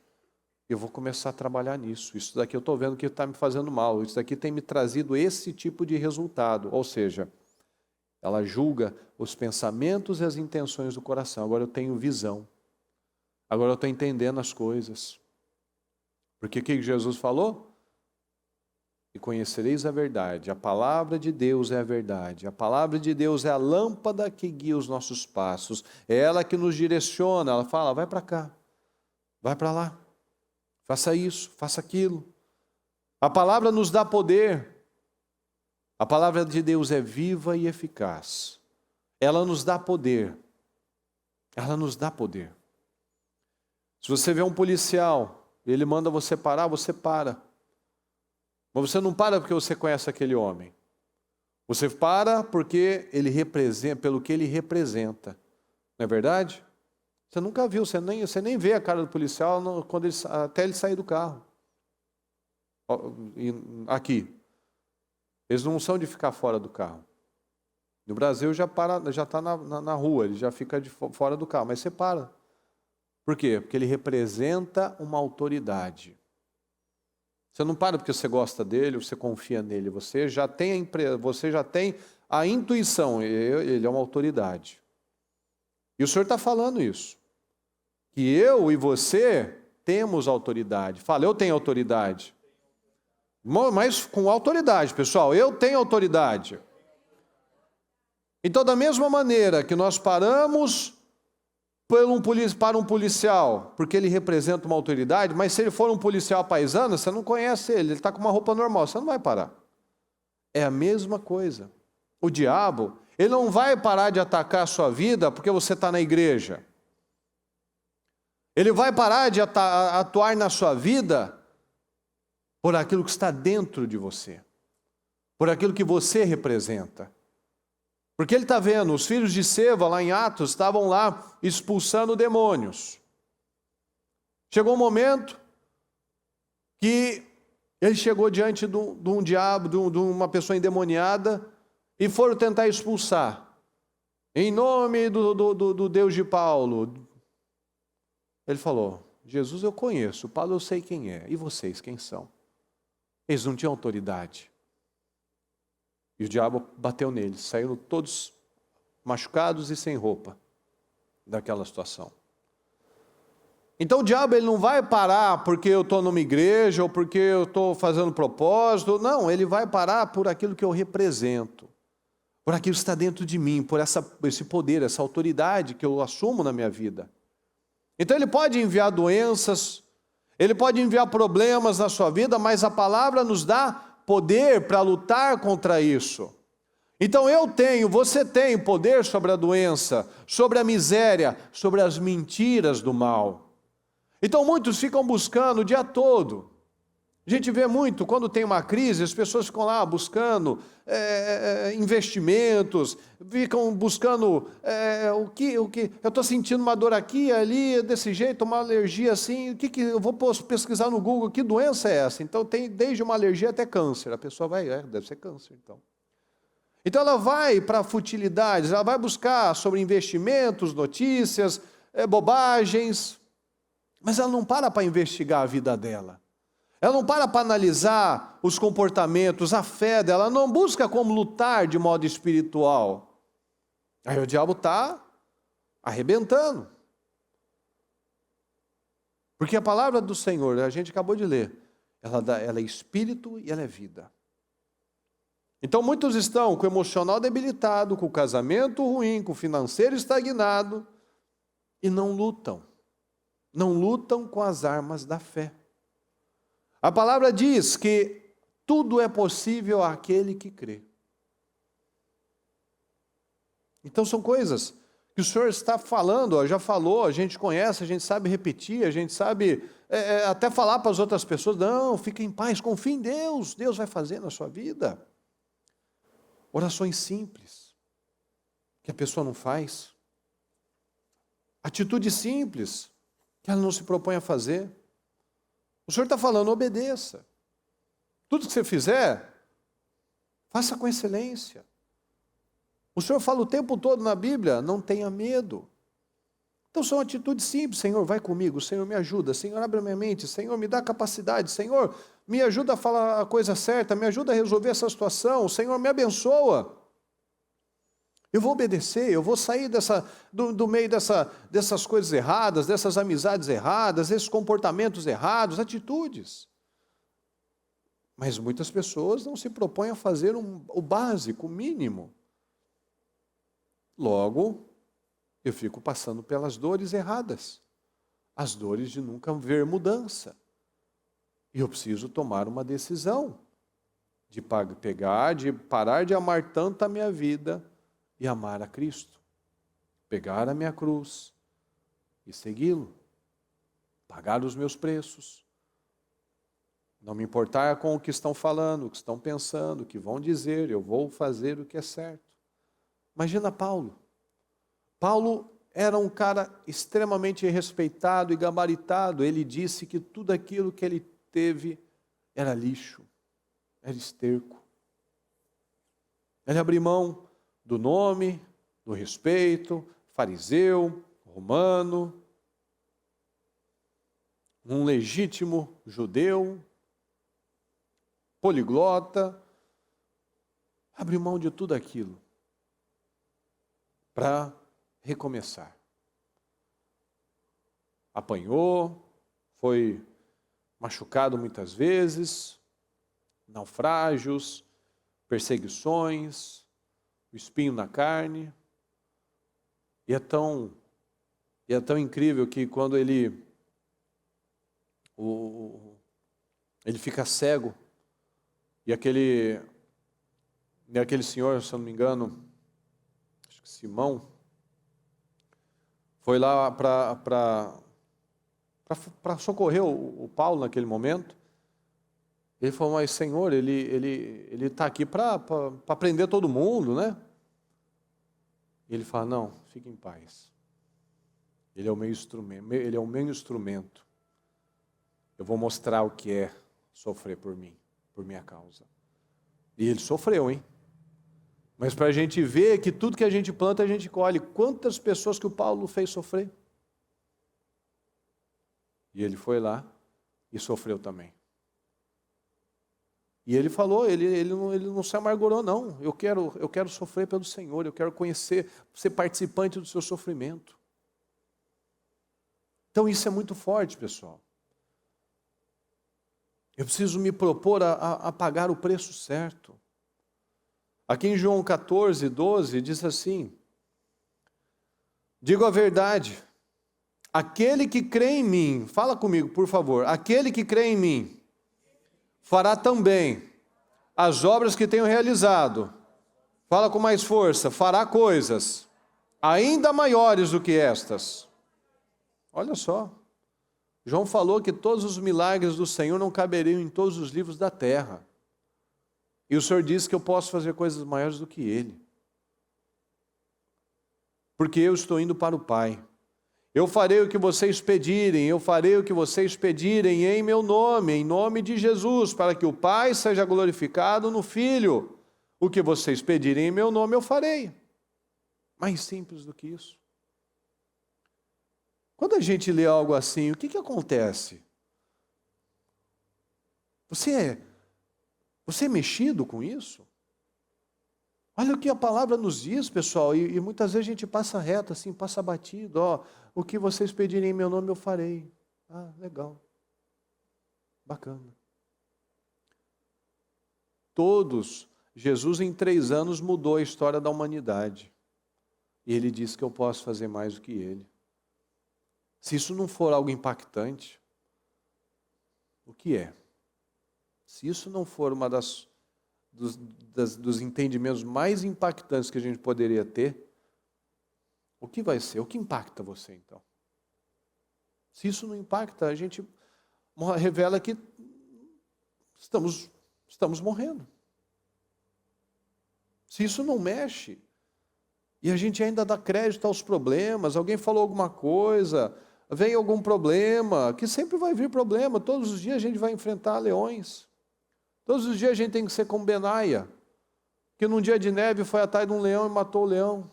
Eu vou começar a trabalhar nisso. Isso daqui eu estou vendo que está me fazendo mal. Isso daqui tem me trazido esse tipo de resultado. Ou seja, ela julga os pensamentos e as intenções do coração. Agora eu tenho visão. Agora eu estou entendendo as coisas. Porque o que Jesus falou? E conhecereis a verdade. A palavra de Deus é a verdade. A palavra de Deus é a lâmpada que guia os nossos passos. É ela que nos direciona. Ela fala, vai para cá, vai para lá. Faça isso, faça aquilo. A palavra nos dá poder. A palavra de Deus é viva e eficaz. Ela nos dá poder. Ela nos dá poder. Se você vê um policial, ele manda você parar, você para. Mas você não para porque você conhece aquele homem. Você para porque ele representa, pelo que ele representa. Não é verdade? Você nunca viu, você nem vê a cara do policial quando até ele sair do carro. Aqui. Eles não são de ficar fora do carro. No Brasil já está na rua, ele já fica fora do carro, mas você para. Por quê? Porque ele representa uma autoridade. Você não para porque você gosta dele, você confia nele, você já tem a intuição, ele é uma autoridade. E o Senhor está falando isso. Que eu e você temos autoridade. Fala, eu tenho autoridade. Mas com autoridade, pessoal, eu tenho autoridade. Então, da mesma maneira que nós paramos para um policial, porque ele representa uma autoridade, mas se ele for um policial paisano, você não conhece ele está com uma roupa normal, você não vai parar. É a mesma coisa. O diabo, ele não vai parar de atacar a sua vida porque você está na igreja. Ele vai parar de atuar na sua vida por aquilo que está dentro de você, por aquilo que você representa. Porque ele está vendo, os filhos de Seva, lá em Atos, estavam lá expulsando demônios. Chegou um momento que ele chegou diante de um diabo, de uma pessoa endemoniada, e foram tentar expulsar. Em nome do Deus de Paulo. Ele falou, Jesus eu conheço, Paulo eu sei quem é, e vocês quem são? Eles não tinham autoridade. E o diabo bateu neles, saíram todos machucados e sem roupa daquela situação. Então o diabo ele não vai parar porque eu estou numa igreja ou porque eu estou fazendo propósito. Não, ele vai parar por aquilo que eu represento. Por aquilo que está dentro de mim, por esse poder, essa autoridade que eu assumo na minha vida. Então ele pode enviar doenças, ele pode enviar problemas na sua vida, mas a palavra nos dá poder para lutar contra isso. Então você tem poder sobre a doença, sobre a miséria, sobre as mentiras do mal. Então muitos ficam buscando o dia todo. A gente vê muito, quando tem uma crise, as pessoas ficam lá buscando investimentos, ficam buscando o que eu estou sentindo uma dor aqui, ali, desse jeito, uma alergia assim, o que eu vou pesquisar no Google, que doença é essa? Então tem desde uma alergia até câncer, a pessoa vai, deve ser câncer então. Então ela vai para futilidades, ela vai buscar sobre investimentos, notícias, bobagens, mas ela não para investigar a vida dela. Ela não para analisar os comportamentos, a fé dela, ela não busca como lutar de modo espiritual. Aí o diabo está arrebentando. Porque a palavra do Senhor, a gente acabou de ler, ela é espírito e ela é vida. Então muitos estão com o emocional debilitado, com o casamento ruim, com o financeiro estagnado, e não lutam. Não lutam com as armas da fé. A palavra diz que tudo é possível àquele que crê. Então são coisas que o Senhor está falando, já falou, a gente conhece, a gente sabe repetir, a gente sabe até falar para as outras pessoas, não, fique em paz, confie em Deus, Deus vai fazer na sua vida. Orações simples, que a pessoa não faz. Atitude simples, que ela não se propõe a fazer. O Senhor está falando, obedeça. Tudo que você fizer, faça com excelência. O Senhor fala o tempo todo na Bíblia, não tenha medo. Então são atitudes simples, Senhor, vai comigo, Senhor, me ajuda, Senhor, abre a minha mente, Senhor, me dá capacidade, Senhor, me ajuda a falar a coisa certa, me ajuda a resolver essa situação, Senhor, me abençoa. Eu vou obedecer, eu vou sair do meio dessas coisas erradas, dessas amizades erradas, desses comportamentos errados, atitudes. Mas muitas pessoas não se propõem a fazer o básico, o mínimo. Logo, eu fico passando pelas dores erradas, as dores de nunca ver mudança. E eu preciso tomar uma decisão de parar de amar tanto a minha vida e amar a Cristo. Pegar a minha cruz e segui-lo. Pagar os meus preços. Não me importar com o que estão falando, o que estão pensando, o que vão dizer, eu vou fazer o que é certo. Imagina Paulo. Paulo era um cara extremamente respeitado e gabaritado. Ele disse que tudo aquilo que ele teve era lixo, era esterco. Ele abriu mão do nome, do respeito, fariseu, romano, um legítimo judeu, poliglota, abriu mão de tudo aquilo para recomeçar. Apanhou, foi machucado muitas vezes, naufrágios, perseguições, o espinho na carne. E é tão incrível que quando ele fica cego, e aquele senhor, se eu não me engano, acho que Simão, foi lá para socorrer o Paulo naquele momento. Ele falou, mas Senhor, ele está aqui para prender todo mundo, né? E ele fala, não, fique em paz. Ele é o meu instrumento. Eu vou mostrar o que é sofrer por mim, por minha causa. E ele sofreu, hein? Mas para a gente ver que tudo que a gente planta, a gente colhe. Quantas pessoas que o Paulo fez sofrer? E ele foi lá e sofreu também. E ele falou, ele não se amargurou, não. Eu quero sofrer pelo Senhor, eu quero conhecer, ser participante do seu sofrimento. Então isso é muito forte, pessoal. Eu preciso me propor a pagar o preço certo. Aqui em João 14, 12, diz assim, digo a verdade, aquele que crê em mim, fala comigo, por favor, aquele que crê em mim, fará também as obras que tenho realizado. Fala com mais força, fará coisas ainda maiores do que estas. Olha só, João falou que todos os milagres do Senhor não caberiam em todos os livros da terra. E o Senhor disse que eu posso fazer coisas maiores do que Ele. Porque eu estou indo para o Pai. Eu farei o que vocês pedirem, eu farei o que vocês pedirem em meu nome, em nome de Jesus, para que o Pai seja glorificado no Filho. O que vocês pedirem em meu nome eu farei. Mais simples do que isso. Quando a gente lê algo assim, o que acontece? Você é mexido com isso? Olha o que a palavra nos diz, pessoal, e muitas vezes a gente passa reto, assim, passa batido. Ó, o que vocês pedirem em meu nome eu farei. Ah, legal. Bacana. Jesus em 3 anos mudou a história da humanidade. E Ele disse que eu posso fazer mais do que Ele. Se isso não for algo impactante, o que é? Se isso não for uma dos entendimentos mais impactantes que a gente poderia ter, o que vai ser? O que impacta você, então? Se isso não impacta, a gente revela que estamos morrendo. Se isso não mexe, e a gente ainda dá crédito aos problemas, alguém falou alguma coisa, vem algum problema, que sempre vai vir problema, todos os dias a gente vai enfrentar leões. Todos os dias a gente tem que ser como Benaia, que num dia de neve foi atrás de um leão e matou o leão.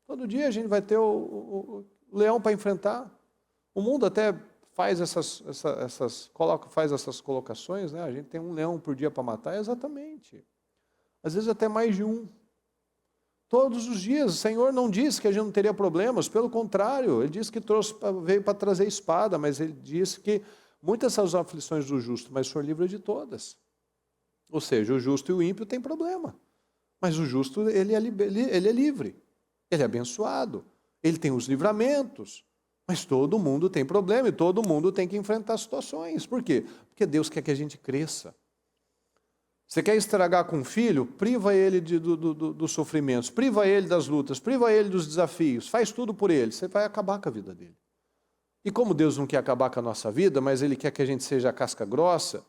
Todo dia a gente vai ter o leão para enfrentar. O mundo até faz essas colocações, né? A gente tem um leão por dia para matar, exatamente. Às vezes até mais de um. Todos os dias. O Senhor não disse que a gente não teria problemas, pelo contrário, Ele disse que veio para trazer espada, mas Ele disse que muitas são as aflições do justo, mas o Senhor livra de todas. Ou seja, o justo e o ímpio têm problema. Mas o justo, ele é livre. Ele é abençoado. Ele tem os livramentos. Mas todo mundo tem problema e todo mundo tem que enfrentar situações. Por quê? Porque Deus quer que a gente cresça. Você quer estragar com um filho? Priva ele dos sofrimentos, priva ele das lutas, priva ele dos desafios. Faz tudo por ele. Você vai acabar com a vida dele. E como Deus não quer acabar com a nossa vida, mas Ele quer que a gente seja casca grossa,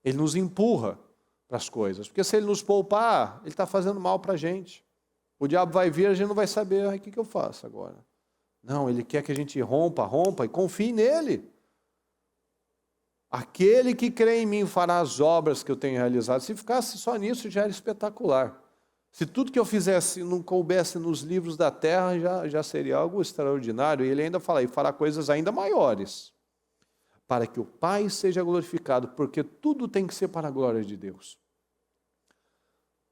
Ele nos empurra para as coisas. Porque se Ele nos poupar, Ele está fazendo mal para a gente. O diabo vai vir, a gente não vai saber, o que eu faço agora? Não, Ele quer que a gente rompa e confie nele. Aquele que crê em mim fará as obras que eu tenho realizado. Se ficasse só nisso, já era espetacular. Se tudo que eu fizesse não coubesse nos livros da terra, já seria algo extraordinário. E ele ainda fala, e fará coisas ainda maiores, para que o Pai seja glorificado, porque tudo tem que ser para a glória de Deus.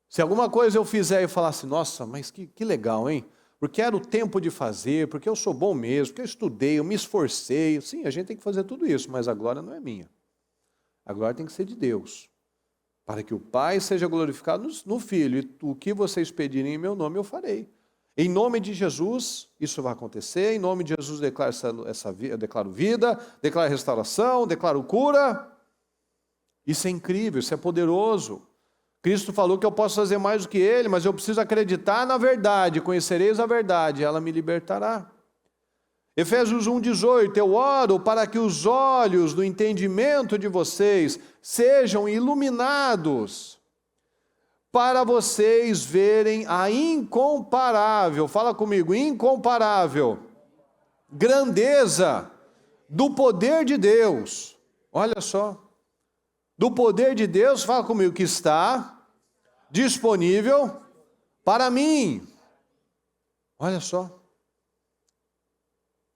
Se alguma coisa eu fizer e falar assim, nossa, mas que legal, hein? Porque era o tempo de fazer, porque eu sou bom mesmo, porque eu estudei, eu me esforcei. Sim, a gente tem que fazer tudo isso, mas a glória não é minha. A glória tem que ser de Deus. Para que o Pai seja glorificado no Filho. E o que vocês pedirem em meu nome, eu farei. Em nome de Jesus, isso vai acontecer. Em nome de Jesus, eu declaro vida, declaro restauração, declaro cura. Isso é incrível, isso é poderoso. Cristo falou que eu posso fazer mais do que Ele, mas eu preciso acreditar na verdade. Conhecereis a verdade, ela me libertará. Efésios 1,18, eu oro para que os olhos do entendimento de vocês sejam iluminados, para vocês verem a incomparável, fala comigo, incomparável, grandeza do poder de Deus. Olha só, do poder de Deus, fala comigo, que está disponível para mim. Olha só.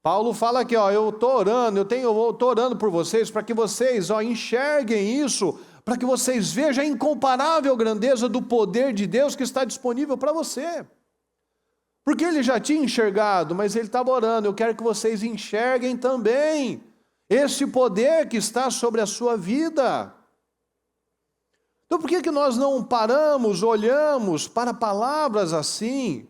Paulo fala aqui, eu estou orando, eu estou orando por vocês, para que vocês enxerguem isso, para que vocês vejam a incomparável grandeza do poder de Deus que está disponível para você. Porque ele já tinha enxergado, mas ele estava orando, eu quero que vocês enxerguem também esse poder que está sobre a sua vida. Então por que nós não paramos, olhamos para palavras assim,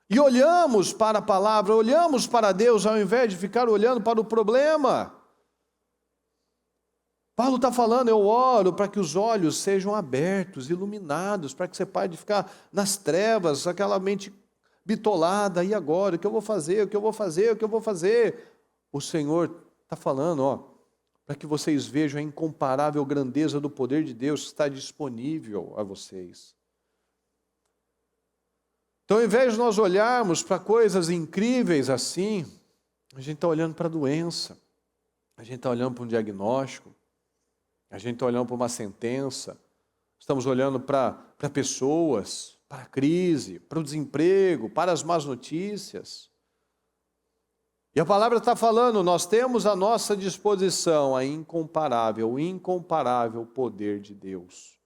e olhamos para a palavra, olhamos para Deus, ao invés de ficar olhando para o problema? Paulo está falando, eu oro para que os olhos sejam abertos, iluminados, para que você pare de ficar nas trevas, aquela mente bitolada, e agora, o que eu vou fazer, o que eu vou fazer, o que eu vou fazer? O Senhor está falando, para que vocês vejam a incomparável grandeza do poder de Deus que está disponível a vocês. Então, ao invés de nós olharmos para coisas incríveis assim, a gente está olhando para a doença, a gente está olhando para um diagnóstico, a gente está olhando para uma sentença, estamos olhando para pessoas, para a crise, para o desemprego, para as más notícias. E a palavra está falando, nós temos à nossa disposição o incomparável poder de Deus,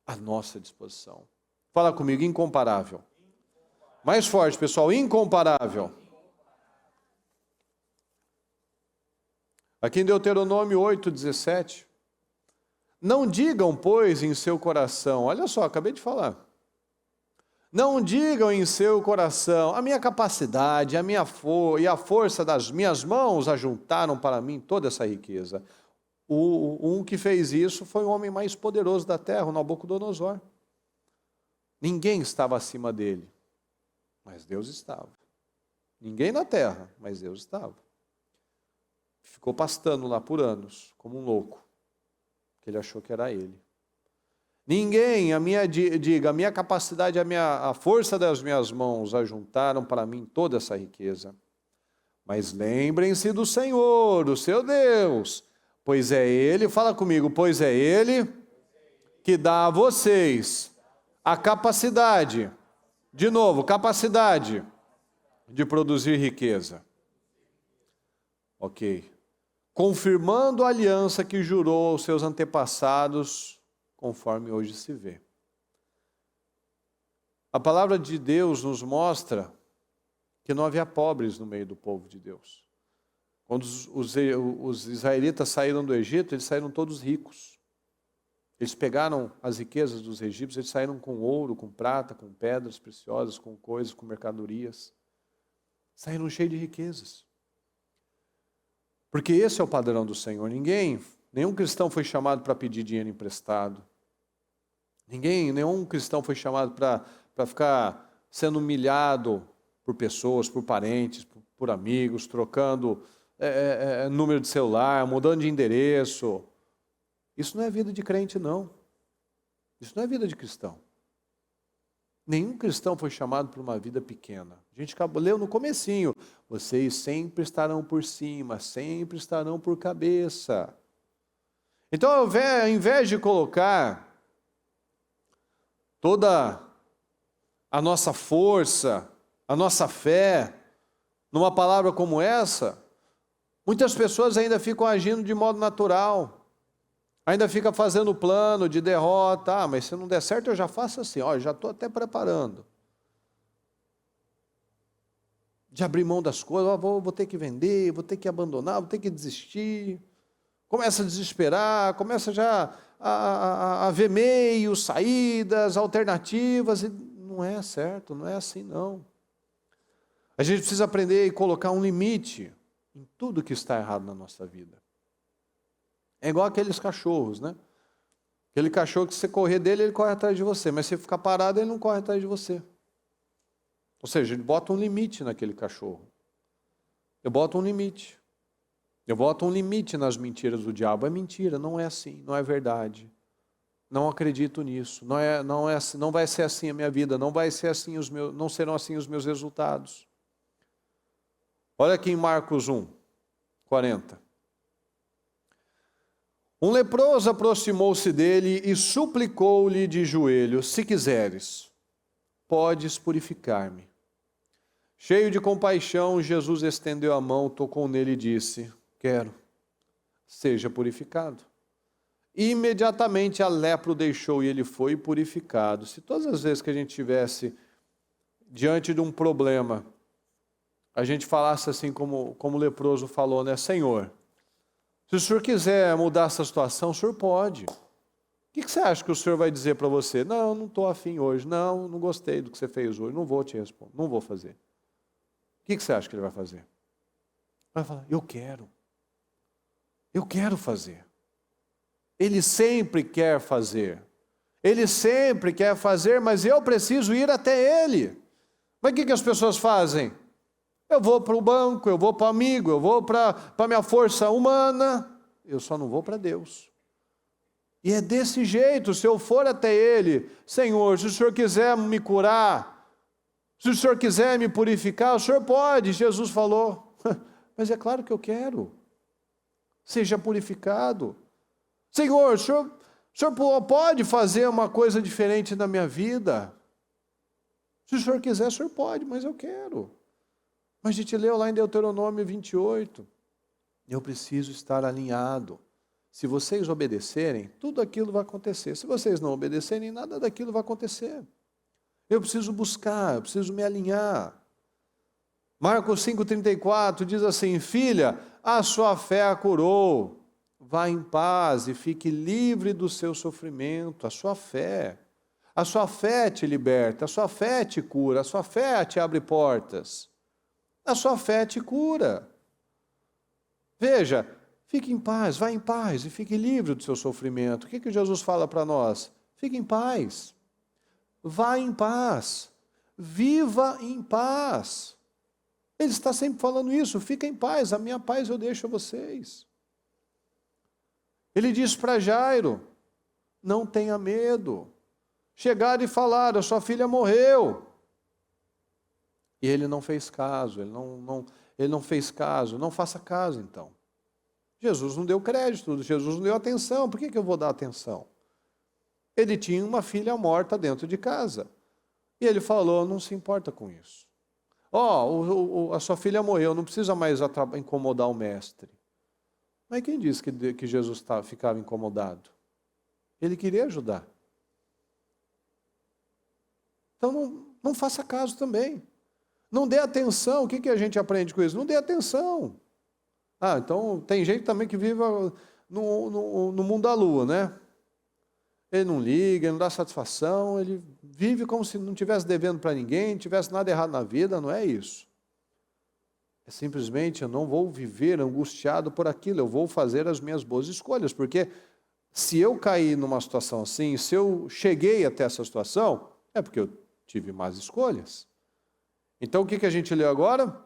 à nossa disposição. Fala comigo, incomparável. Mais forte, pessoal, incomparável. Aqui em Deuteronômio 8:17. Não digam, pois, em seu coração, olha só, acabei de falar. Não digam em seu coração, a minha capacidade, e a força das minhas mãos ajuntaram para mim toda essa riqueza. Um que fez isso foi o homem mais poderoso da terra, o Nabucodonosor. Ninguém estava acima dele. Mas Deus estava. Ninguém na terra, mas Deus estava. Ficou pastando lá por anos, como um louco, que ele achou que era ele. Ninguém, a minha capacidade, a força das minhas mãos ajuntaram para mim toda essa riqueza. Mas lembrem-se do Senhor, o seu Deus, pois é Ele, fala comigo, pois é Ele que dá a vocês a capacidade, de novo, capacidade de produzir riqueza. Ok. Confirmando a aliança que jurou aos seus antepassados, conforme hoje se vê. A palavra de Deus nos mostra que não havia pobres no meio do povo de Deus. Quando os israelitas saíram do Egito, eles saíram todos ricos. Eles pegaram as riquezas dos egípcios, eles saíram com ouro, com prata, com pedras preciosas, com coisas, com mercadorias. Saíram cheios de riquezas. Porque esse é o padrão do Senhor. Nenhum cristão foi chamado para pedir dinheiro emprestado. Nenhum cristão foi chamado para ficar sendo humilhado por pessoas, por parentes, por amigos, trocando número de celular, mudando de endereço. Isso não é vida de crente, não. Isso não é vida de cristão. Nenhum cristão foi chamado para uma vida pequena. A gente leu no comecinho, vocês sempre estarão por cima, sempre estarão por cabeça. Então, ao invés de colocar toda a nossa força, a nossa fé, numa palavra como essa, muitas pessoas ainda ficam agindo de modo natural, ainda ficam fazendo plano de derrota. Mas se não der certo eu já faço assim, já estou até preparando. De abrir mão das coisas, vou ter que vender, vou ter que abandonar, vou ter que desistir. Começa a desesperar, começa já a ver meios, saídas, alternativas, e não é certo, não é assim não. A gente precisa aprender e colocar um limite em tudo que está errado na nossa vida. É igual aqueles cachorros, né? Aquele cachorro que se você correr dele, ele corre atrás de você, mas se você ficar parado, ele não corre atrás de você. Ou seja, ele bota um limite naquele cachorro. Eu boto um limite. Eu boto um limite nas mentiras do diabo. É mentira, não é assim, não é verdade. Não acredito nisso. Não vai ser assim a minha vida, não serão assim os meus resultados. Olha aqui em Marcos 1, 40. Um leproso aproximou-se dele e suplicou-lhe de joelhos: se quiseres, podes purificar-me. Cheio de compaixão, Jesus estendeu a mão, tocou nele e disse: quero, seja purificado. E imediatamente a lepra o deixou e ele foi purificado. Se todas as vezes que a gente estivesse diante de um problema, a gente falasse assim como o leproso falou, né? Senhor, se o senhor quiser mudar essa situação, o senhor pode. O que você acha que o senhor vai dizer para você? Não estou afim hoje. Não gostei do que você fez hoje. Não vou te responder. Não vou fazer. O que você acha que ele vai fazer? Vai falar: eu quero. Eu quero fazer. Ele sempre quer fazer. Ele sempre quer fazer, mas eu preciso ir até ele. Mas o que as pessoas fazem? Eu vou para o banco, eu vou para o amigo, eu vou para a minha força humana. Eu só não vou para Deus. E é desse jeito, se eu for até ele: Senhor, se o senhor quiser me curar, se o senhor quiser me purificar, o senhor pode. Jesus falou: mas é claro que eu quero. Seja purificado. Senhor, o senhor pode fazer uma coisa diferente na minha vida? Se o senhor quiser, o senhor pode, mas eu quero. Mas a gente leu lá em Deuteronômio 28. Eu preciso estar alinhado. Se vocês obedecerem, tudo aquilo vai acontecer. Se vocês não obedecerem, nada daquilo vai acontecer. Eu preciso buscar, eu preciso me alinhar. Marcos 5,34 diz assim: filha, a sua fé a curou. Vá em paz e fique livre do seu sofrimento. A sua fé te liberta, a sua fé te cura, a sua fé te abre portas. A sua fé te cura. Veja, fique em paz, vá em paz e fique livre do seu sofrimento. O que Jesus fala para nós? Fique em paz. Vá em paz. Viva em paz. Ele está sempre falando isso: fica em paz, a minha paz eu deixo a vocês. Ele diz para Jairo: não tenha medo. Chegaram e falaram: a sua filha morreu. E ele não fez caso, ele não fez caso. Não faça caso, então. Jesus não deu crédito, Jesus não deu atenção. Por que eu vou dar atenção? Ele tinha uma filha morta dentro de casa. E ele falou: não se importa com isso. A sua filha morreu, não precisa mais incomodar o mestre. Mas quem disse que Jesus ficava incomodado? Ele queria ajudar. Então não faça caso também. Não dê atenção. O que a gente aprende com isso? Não dê atenção. Então tem gente também que vive no mundo da lua, né? Ele não liga, ele não dá satisfação, ele vive como se não estivesse devendo para ninguém, não tivesse nada errado na vida. Não é isso. É simplesmente: eu não vou viver angustiado por aquilo, eu vou fazer as minhas boas escolhas, porque se eu cair numa situação assim, se eu cheguei até essa situação, é porque eu tive más escolhas. Então o que a gente leu agora?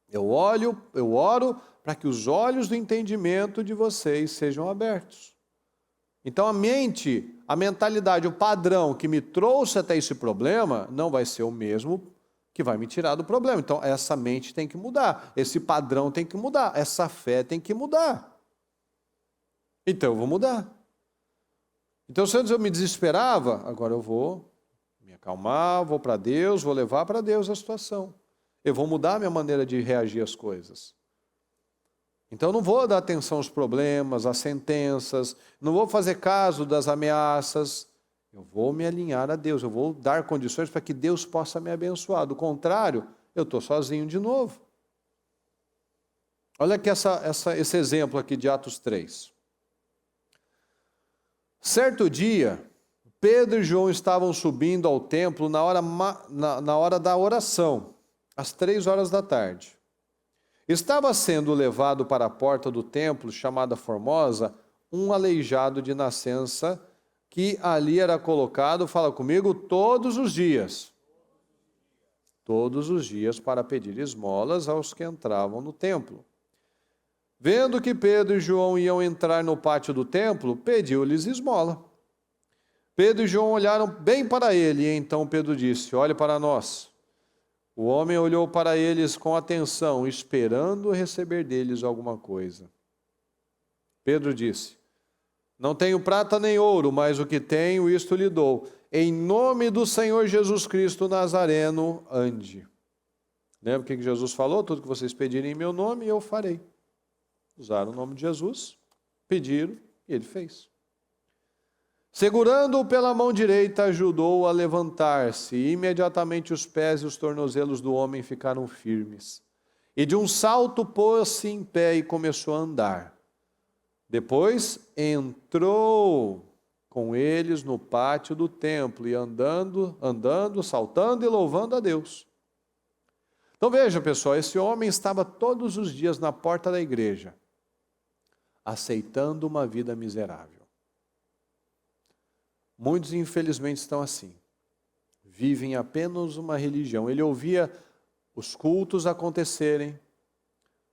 Eu oro para que os olhos do entendimento de vocês sejam abertos. Então a mente, a mentalidade, o padrão que me trouxe até esse problema não vai ser o mesmo que vai me tirar do problema. Então essa mente tem que mudar, esse padrão tem que mudar, essa fé tem que mudar. Então eu vou mudar. Então se antes eu me desesperava, agora eu vou me acalmar, vou para Deus, vou levar para Deus a situação. Eu vou mudar a minha maneira de reagir às coisas. Então eu não vou dar atenção aos problemas, às sentenças, não vou fazer caso das ameaças. Eu vou me alinhar a Deus, eu vou dar condições para que Deus possa me abençoar. Do contrário, eu estou sozinho de novo. Olha aqui esse exemplo aqui de Atos 3. Certo dia, Pedro e João estavam subindo ao templo na hora da oração, às 3 horas da tarde. Estava sendo levado para a porta do templo, chamada Formosa, um aleijado de nascença, que ali era colocado, fala comigo, todos os dias. Todos os dias para pedir esmolas aos que entravam no templo. Vendo que Pedro e João iam entrar no pátio do templo, pediu-lhes esmola. Pedro e João olharam bem para ele, e então Pedro disse, olhe para nós. O homem olhou para eles com atenção, esperando receber deles alguma coisa. Pedro disse, não tenho prata nem ouro, mas o que tenho, isto lhe dou. Em nome do Senhor Jesus Cristo Nazareno, ande. Lembra o que Jesus falou? Tudo que vocês pedirem em meu nome, eu farei. Usaram o nome de Jesus, pediram e ele fez. Segurando-o pela mão direita, ajudou-o a levantar-se. E imediatamente os pés e os tornozelos do homem ficaram firmes. E de um salto pôs-se em pé e começou a andar. Depois entrou com eles no pátio do templo e andando, saltando e louvando a Deus. Então veja, pessoal, esse homem estava todos os dias na porta da igreja, aceitando uma vida miserável. Muitos, infelizmente, estão assim. Vivem apenas uma religião. Ele ouvia os cultos acontecerem,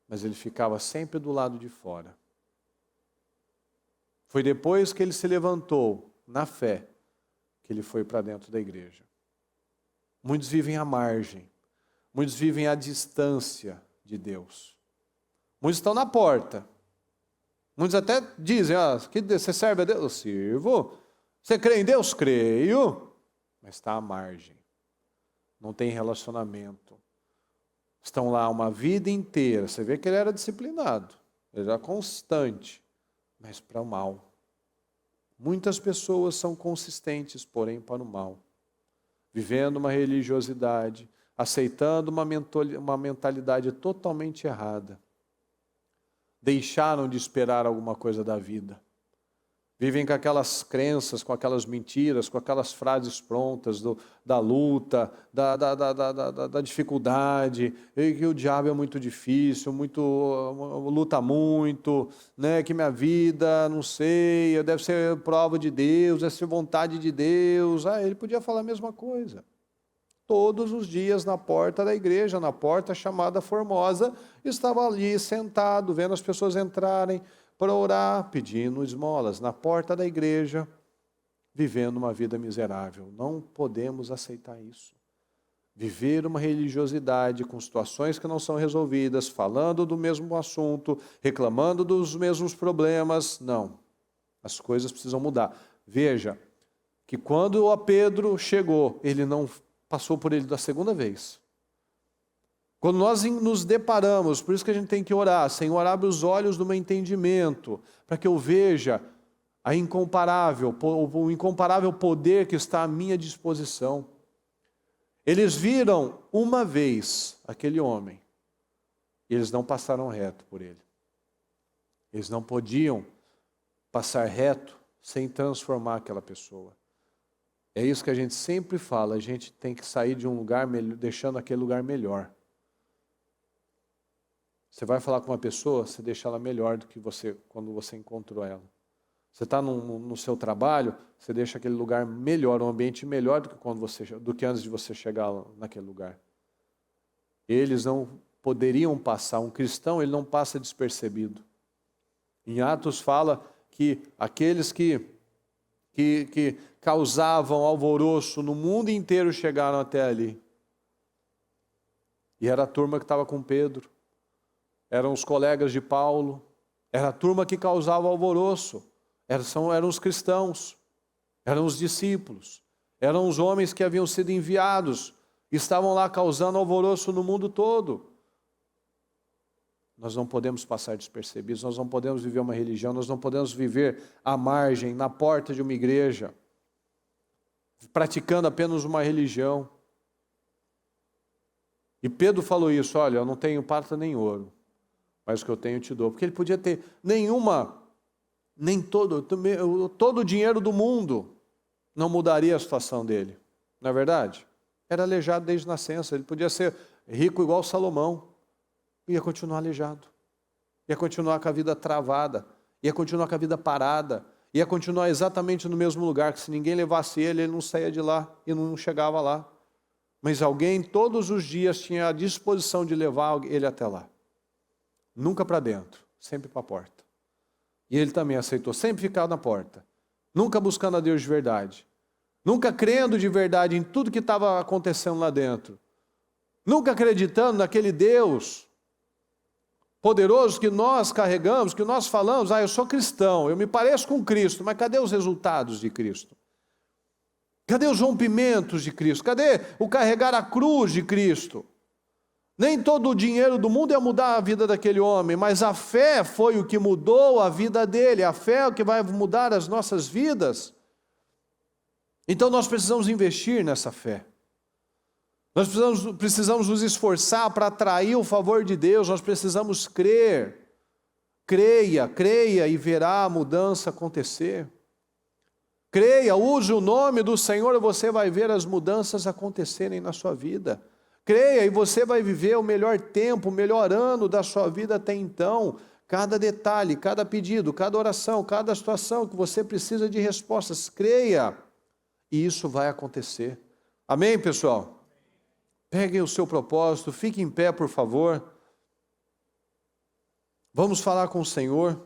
mas ele ficava sempre do lado de fora. Foi depois que ele se levantou, na fé, que ele foi para dentro da igreja. Muitos vivem à margem. Muitos vivem à distância de Deus. Muitos estão na porta. Muitos até dizem, você serve a Deus? Eu sirvo. Você crê em Deus? Creio. Mas está à margem. Não tem relacionamento. Estão lá uma vida inteira. Você vê que ele era disciplinado. Ele era constante. Mas para o mal. Muitas pessoas são consistentes, porém para o mal. Vivendo uma religiosidade, aceitando uma mentalidade totalmente errada. Deixaram de esperar alguma coisa da vida. Vivem com aquelas crenças, com aquelas mentiras, com aquelas frases prontas da luta, da dificuldade, e que o diabo é muito difícil, luta muito, né, que minha vida, não sei, deve ser prova de Deus, deve ser vontade de Deus. Ele podia falar a mesma coisa. Todos os dias na porta da igreja, na porta chamada Formosa, estava ali sentado, vendo as pessoas entrarem para orar, pedindo esmolas na porta da igreja, vivendo uma vida miserável. Não podemos aceitar isso. Viver uma religiosidade com situações que não são resolvidas, falando do mesmo assunto, reclamando dos mesmos problemas, não. As coisas precisam mudar. Veja que quando a Pedro chegou, ele não passou por ele da segunda vez. Quando nós nos deparamos, por isso que a gente tem que orar, Senhor, abre os olhos do meu entendimento, para que eu veja o incomparável poder que está à minha disposição. Eles viram uma vez aquele homem, e eles não passaram reto por ele. Eles não podiam passar reto sem transformar aquela pessoa. É isso que a gente sempre fala, a gente tem que sair de um lugar, deixando aquele lugar melhor. Você vai falar com uma pessoa, você deixa ela melhor do que quando você encontrou ela. Você está no seu trabalho, você deixa aquele lugar melhor, um ambiente melhor do que antes de você chegar naquele lugar. Eles não poderiam passar, um cristão ele não passa despercebido. Em Atos fala que aqueles que que causavam alvoroço no mundo inteiro chegaram até ali. E era a turma que estava com Pedro, eram os colegas de Paulo, era a turma que causava alvoroço, eram os cristãos, eram os discípulos, eram os homens que haviam sido enviados, que estavam lá causando alvoroço no mundo todo. Nós não podemos passar despercebidos, nós não podemos viver uma religião, nós não podemos viver à margem, na porta de uma igreja, praticando apenas uma religião. E Pedro falou isso: olha, eu não tenho prata nem ouro, mas o que eu tenho eu te dou. Porque ele podia ter todo o dinheiro do mundo não mudaria a situação dele, não é verdade? Era aleijado desde nascença, ele podia ser rico igual Salomão, ia continuar aleijado, ia continuar com a vida travada, ia continuar com a vida parada, ia continuar exatamente no mesmo lugar, que se ninguém levasse ele não saía de lá e não chegava lá. Mas alguém todos os dias tinha a disposição de levar ele até lá. Nunca para dentro, sempre para a porta. E ele também aceitou sempre ficar na porta, nunca buscando a Deus de verdade, nunca crendo de verdade em tudo que estava acontecendo lá dentro, nunca acreditando naquele Deus poderoso que nós carregamos, que nós falamos: eu sou cristão, eu me pareço com Cristo, mas cadê os resultados de Cristo? Cadê os rompimentos de Cristo? Cadê o carregar a cruz de Cristo? Nem todo o dinheiro do mundo ia mudar a vida daquele homem, mas a fé foi o que mudou a vida dele, a fé é o que vai mudar as nossas vidas. Então nós precisamos investir nessa fé. Nós precisamos nos esforçar para atrair o favor de Deus, nós precisamos crer. Creia e verá a mudança acontecer. Creia, use o nome do Senhor e você vai ver as mudanças acontecerem na sua vida. Creia e você vai viver o melhor tempo, o melhor ano da sua vida até então. Cada detalhe, cada pedido, cada oração, cada situação que você precisa de respostas, creia. E isso vai acontecer. Amém, pessoal? Peguem o seu propósito, fique em pé, por favor. Vamos falar com o Senhor.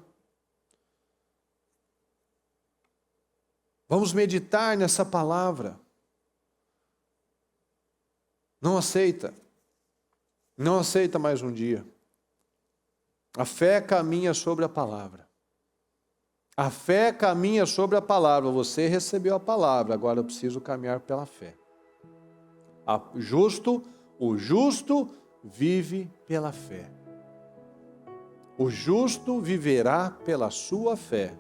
Vamos meditar nessa palavra. Não aceita mais um dia. A fé caminha sobre a palavra. A fé caminha sobre a palavra. Você recebeu a palavra, agora eu preciso caminhar pela fé. O justo vive pela fé. O justo viverá pela sua fé.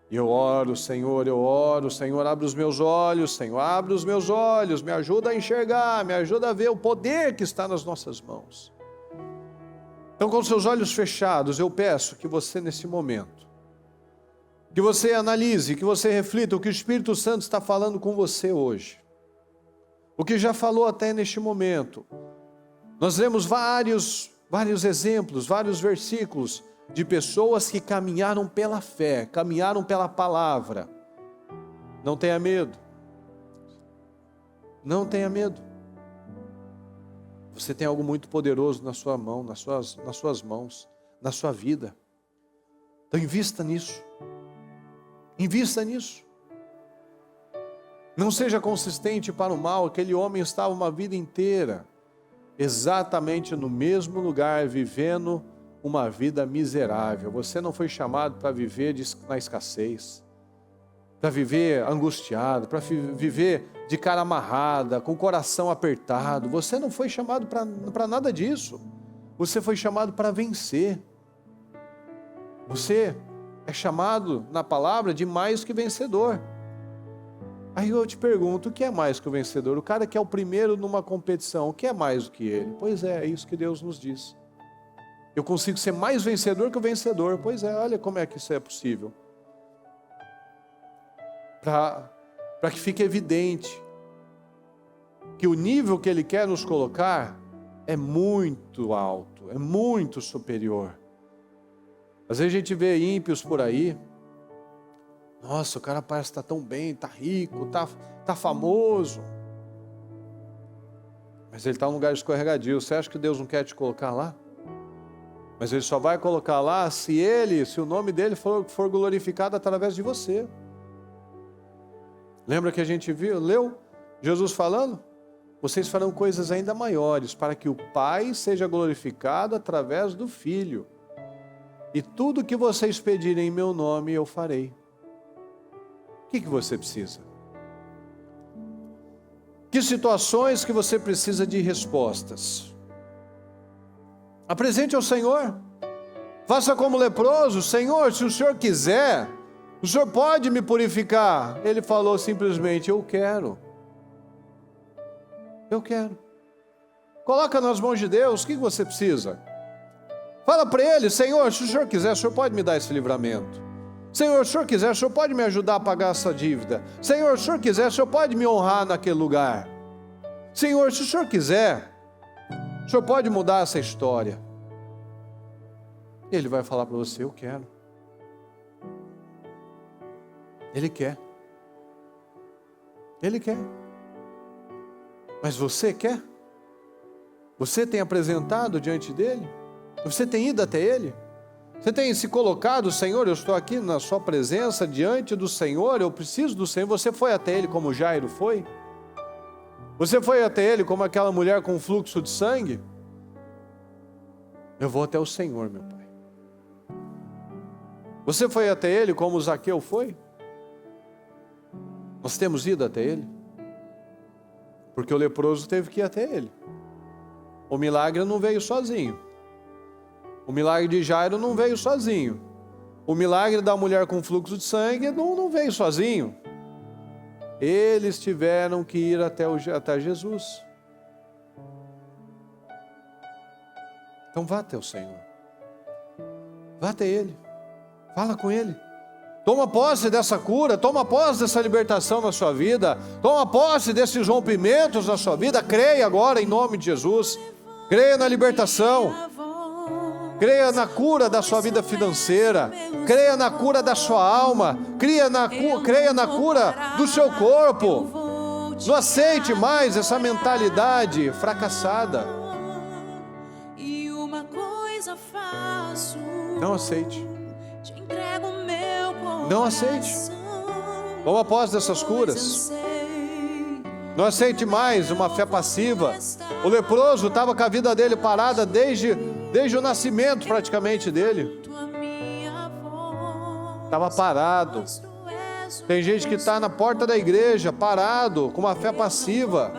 E eu oro, Senhor, abre os meus olhos, Senhor, abre os meus olhos, me ajuda a enxergar, me ajuda a ver o poder que está nas nossas mãos. Então, com seus olhos fechados, eu peço que você, nesse momento, que você analise, que você reflita o que o Espírito Santo está falando com você hoje. O que já falou até neste momento. Nós lemos vários exemplos, vários versículos de pessoas que caminharam pela fé, caminharam pela palavra. Não tenha medo. Não tenha medo. Você tem algo muito poderoso na sua mão, nas suas mãos, na sua vida. Então invista nisso. Invista nisso. Não seja consistente para o mal. Aquele homem estava uma vida inteira exatamente no mesmo lugar, vivendo uma vida miserável. Você não foi chamado para viver na escassez, para viver angustiado, para viver de cara amarrada, com o coração apertado. Você não foi chamado para nada disso. Você foi chamado para vencer. Você é chamado na palavra de mais que vencedor. Aí eu te pergunto, o que é mais que o vencedor? O cara que é o primeiro numa competição, o que é mais do que ele? Pois é isso que Deus nos diz. Eu consigo ser mais vencedor que o vencedor. Pois é, olha como é que isso é possível. Para que fique evidente que o nível que Ele quer nos colocar é muito alto, é muito superior. Às vezes a gente vê ímpios por aí. Nossa, o cara parece estar tão bem, está rico, está famoso. Mas ele está num lugar escorregadio. Você acha que Deus não quer te colocar lá? Mas Ele só vai colocar lá se o nome dEle for glorificado através de você. Lembra que a gente leu Jesus falando? Vocês farão coisas ainda maiores, para que o Pai seja glorificado através do Filho. E tudo que vocês pedirem em meu nome, eu farei. O que você precisa? Que situações que você precisa de respostas? Apresente ao Senhor. Faça como leproso. Senhor, se o Senhor quiser, o Senhor pode me purificar. Ele falou simplesmente, eu quero. Eu quero. Coloca nas mãos de Deus, o que você precisa? Fala para Ele, Senhor, se o Senhor quiser, o Senhor pode me dar esse livramento. Senhor, se o Senhor quiser, o Senhor pode me ajudar a pagar essa dívida. Senhor, se o Senhor quiser, o Senhor pode me honrar naquele lugar. Senhor, se o Senhor quiser, o Senhor pode mudar essa história. Ele vai falar para você, eu quero. Ele quer. Ele quer. Mas você quer? Você tem apresentado diante dele? Você tem ido até ele? Você tem se colocado, Senhor, eu estou aqui na sua presença, diante do Senhor, eu preciso do Senhor. Você foi até ele como Jairo foi? Você foi até ele como aquela mulher com fluxo de sangue? Eu vou até o Senhor, meu Pai. Você foi até ele como Zaqueu foi? Nós temos ido até ele? Porque o leproso teve que ir até ele. O milagre não veio sozinho. O milagre de Jairo não veio sozinho. O milagre da mulher com fluxo de sangue não veio sozinho. Eles tiveram que ir até Jesus. Então vá até o Senhor. Vá até Ele. Fala com Ele. Toma posse dessa cura, toma posse dessa libertação na sua vida, toma posse desses rompimentos na sua vida, creia agora em nome de Jesus, creia na libertação, creia na cura da sua vida financeira, creia na cura da sua alma, creia na cura do seu corpo, não aceite mais essa mentalidade fracassada, não aceite. Não aceite. Toma posse dessas curas. Não aceite mais uma fé passiva. O leproso estava com a vida dele parada desde o nascimento praticamente dele. Estava parado. Tem gente que está na porta da igreja, parado, com uma fé passiva.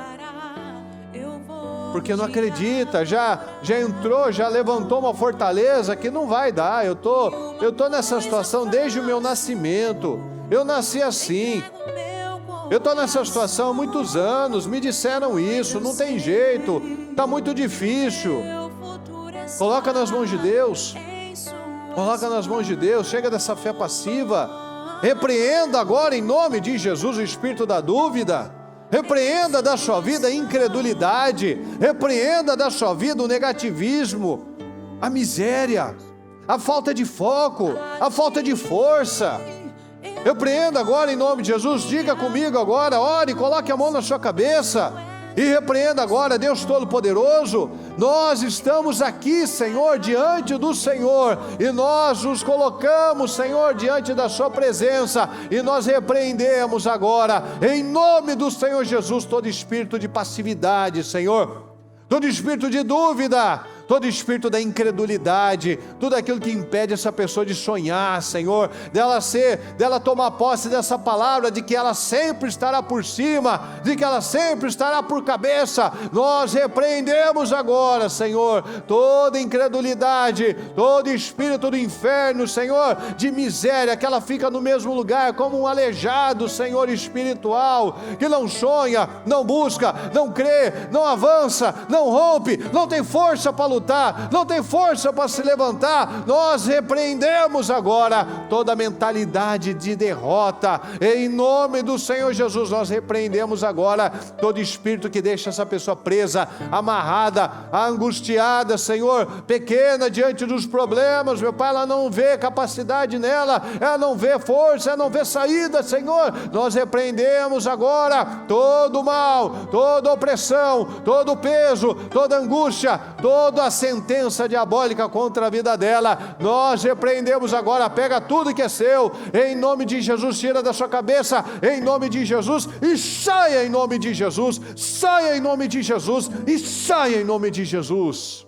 Porque não acredita, já entrou, já levantou uma fortaleza que não vai dar. Eu tô nessa situação desde o meu nascimento. Eu nasci assim. Eu estou nessa situação há muitos anos. Me disseram isso, não tem jeito. Está muito difícil. Coloca nas mãos de Deus. Coloca nas mãos de Deus. Chega dessa fé passiva. Repreenda agora em nome de Jesus o espírito da dúvida. Repreenda da sua vida a incredulidade, repreenda da sua vida o negativismo, a miséria, a falta de foco, a falta de força. Repreenda agora em nome de Jesus, diga comigo agora, ore, coloque a mão na sua cabeça e repreenda agora, Deus Todo-Poderoso. Nós estamos aqui, Senhor, diante do Senhor, e nós nos colocamos, Senhor, diante da sua presença, e nós repreendemos agora, em nome do Senhor Jesus, todo espírito de passividade, Senhor, todo espírito de dúvida, todo espírito da incredulidade, tudo aquilo que impede essa pessoa de sonhar, Senhor, dela tomar posse dessa palavra, de que ela sempre estará por cima, de que ela sempre estará por cabeça. Nós repreendemos agora, Senhor, toda incredulidade, todo espírito do inferno, Senhor, de miséria, que ela fica no mesmo lugar, como um aleijado, Senhor, espiritual, que não sonha, não busca, não crê, não avança, não rompe, não tem força para lutar, não tem força para se levantar. Nós repreendemos agora toda mentalidade de derrota, em nome do Senhor Jesus. Nós repreendemos agora todo espírito que deixa essa pessoa presa, amarrada, angustiada, Senhor, pequena diante dos problemas, meu Pai. Ela não vê capacidade nela, ela não vê força, ela não vê saída, Senhor. Nós repreendemos agora todo mal, toda opressão, todo peso, toda angústia, toda toda a sentença diabólica contra a vida dela, nós repreendemos agora. Pega tudo que é seu, em nome de Jesus, tira da sua cabeça, em nome de Jesus, e saia em nome de Jesus, saia em nome de Jesus, e saia em nome de Jesus.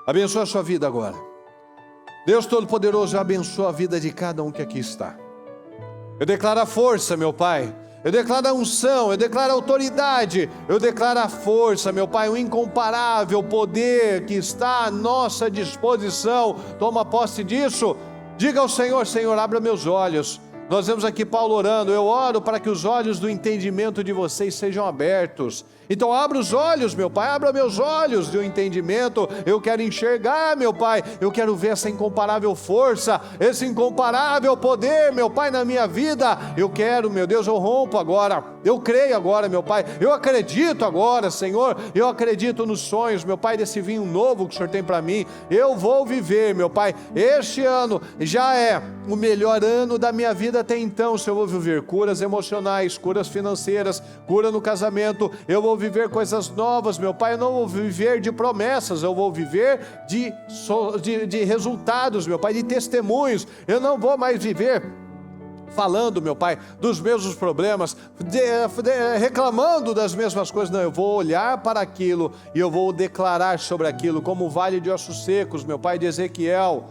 Abençoa a sua vida agora. Deus Todo-Poderoso, abençoa a vida de cada um que aqui está. Eu declaro a força, meu Pai. Eu declaro a unção, eu declaro a autoridade, eu declaro a força, meu Pai, o incomparável poder que está à nossa disposição. Toma posse disso. Diga ao Senhor: Senhor, abra meus olhos. Nós vemos aqui Paulo orando. Eu oro para que os olhos do entendimento de vocês sejam abertos. Então abra os olhos, meu Pai, abra meus olhos do entendimento. Eu quero enxergar, meu Pai, eu quero ver essa incomparável força, esse incomparável poder, meu Pai, na minha vida. Eu quero, meu Deus, eu rompo agora, eu creio agora, meu Pai, eu acredito agora, Senhor, eu acredito nos sonhos, meu Pai, desse vinho novo que o Senhor tem para mim. Eu vou viver, meu Pai, este ano já é o melhor ano da minha vida até então. Se eu vou viver curas emocionais, curas financeiras, cura no casamento, eu vou viver coisas novas, meu Pai. Eu não vou viver de promessas, eu vou viver de resultados, meu Pai, de testemunhos. Eu não vou mais viver falando, meu Pai, dos mesmos problemas, reclamando das mesmas coisas. Não, eu vou olhar para aquilo e eu vou declarar sobre aquilo, como o vale de ossos secos, meu Pai, de Ezequiel.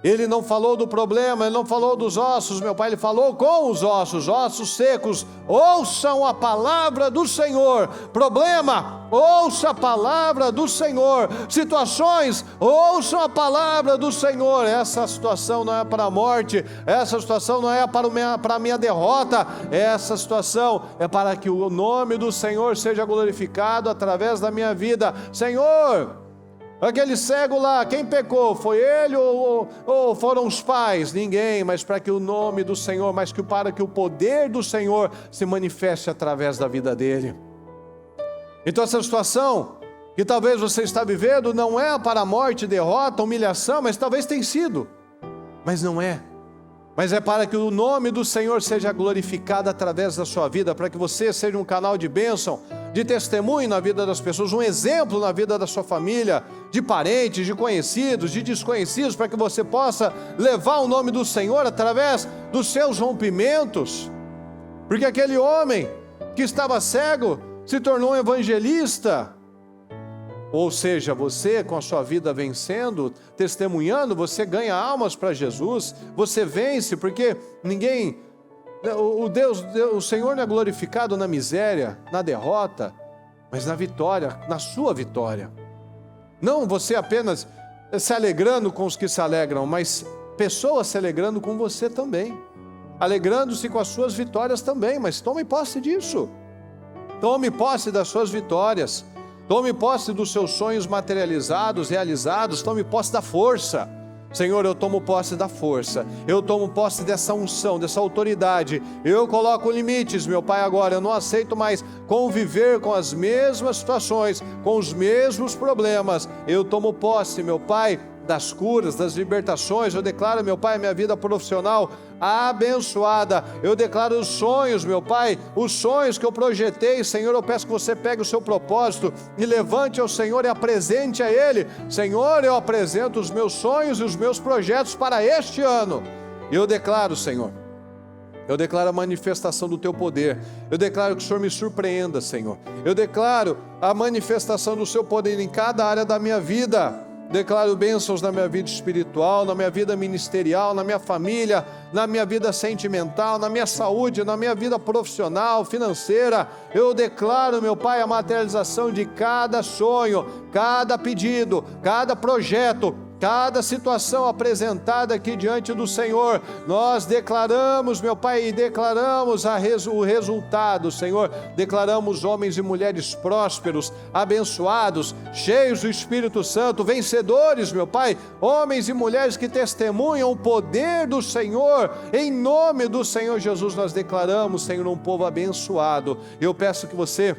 Ele não falou do problema, ele não falou dos ossos, meu Pai, ele falou com os ossos secos. Ouçam a palavra do Senhor. Problema, ouça a palavra do Senhor. Situações, ouçam a palavra do Senhor. Essa situação não é para a morte, essa situação não é para a minha derrota, essa situação é para que o nome do Senhor seja glorificado através da minha vida. Senhor, aquele cego lá, quem pecou? Foi ele ou foram os pais? Ninguém, mas para que o nome do Senhor, para que o poder do Senhor se manifeste através da vida dele. Então essa situação que talvez você está vivendo não é para a morte, derrota, humilhação, mas talvez tenha sido, mas não é. Mas é para que o nome do Senhor seja glorificado através da sua vida, para que você seja um canal de bênção, de testemunho na vida das pessoas, um exemplo na vida da sua família, de parentes, de conhecidos, de desconhecidos, para que você possa levar o nome do Senhor através dos seus rompimentos. Porque aquele homem que estava cego se tornou um evangelista. Ou seja, você com a sua vida vencendo, testemunhando, você ganha almas para Jesus, você vence, porque o Senhor não é glorificado na miséria, na derrota, mas na vitória, na sua vitória. Não você apenas se alegrando com os que se alegram, mas pessoas se alegrando com você também, alegrando-se com as suas vitórias também. Mas tome posse disso, tome posse das suas vitórias. Tome posse dos seus sonhos materializados, realizados. Tome posse da força. Senhor, eu tomo posse da força. Eu tomo posse dessa unção, dessa autoridade. Eu coloco limites, meu Pai, agora. Eu não aceito mais conviver com as mesmas situações, com os mesmos problemas. Eu tomo posse, meu Pai, das curas, das libertações. Eu declaro, meu Pai, minha vida profissional abençoada. Eu declaro os sonhos, meu Pai, os sonhos que eu projetei. Senhor, eu peço que você pegue o seu propósito e levante ao Senhor e apresente a Ele. Senhor, eu apresento os meus sonhos e os meus projetos para este ano. E eu declaro, Senhor, eu declaro a manifestação do Teu poder. Eu declaro que o Senhor me surpreenda, Senhor. Eu declaro a manifestação do Seu poder em cada área da minha vida. Declaro bênçãos na minha vida espiritual, na minha vida ministerial, na minha família, na minha vida sentimental, na minha saúde, na minha vida profissional, financeira. Eu declaro, meu Pai, a materialização de cada sonho, cada pedido, cada projeto, cada situação apresentada aqui diante do Senhor. Nós declaramos, meu Pai, e declaramos o resultado, Senhor. Declaramos homens e mulheres prósperos, abençoados, cheios do Espírito Santo, vencedores, meu Pai, homens e mulheres que testemunham o poder do Senhor. Em nome do Senhor Jesus nós declaramos, Senhor, um povo abençoado. Eu peço que você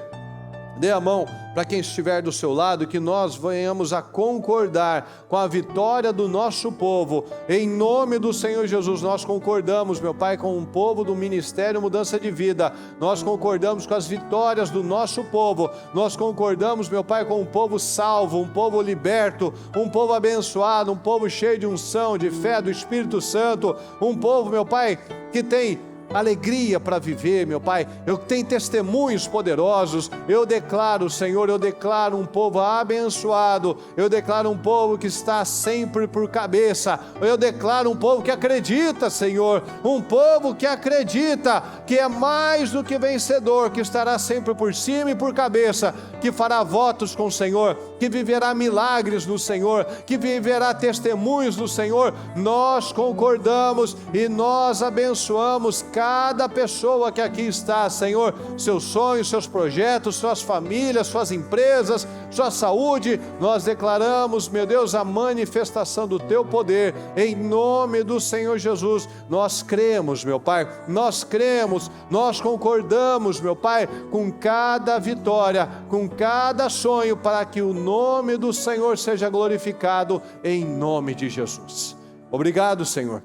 Dê a mão para quem estiver do seu lado, que nós venhamos a concordar com a vitória do nosso povo. Em nome do Senhor Jesus, nós concordamos, meu Pai, com o povo do Ministério Mudança de Vida. Nós concordamos com as vitórias do nosso povo. Nós concordamos, meu Pai, com um povo salvo, um povo liberto, um povo abençoado, um povo cheio de unção, de fé do Espírito Santo, um povo, meu Pai, que tem alegria para viver, meu Pai. Eu tenho testemunhos poderosos. Eu declaro, Senhor, eu declaro um povo abençoado. Eu declaro um povo que está sempre por cabeça. Eu declaro um povo que acredita, Senhor. Um povo que acredita que é mais do que vencedor, que estará sempre por cima e por cabeça, que fará votos com o Senhor, que viverá milagres no Senhor, que viverá testemunhos do Senhor. Nós concordamos e nós abençoamos cada pessoa que aqui está, Senhor, seus sonhos, seus projetos, suas famílias, suas empresas, sua saúde. Nós declaramos, meu Deus, a manifestação do Teu poder, em nome do Senhor Jesus. Nós cremos, meu Pai, nós cremos, nós concordamos, meu Pai, com cada vitória, com cada sonho, para que o nome do Senhor seja glorificado, em nome de Jesus. Obrigado, Senhor,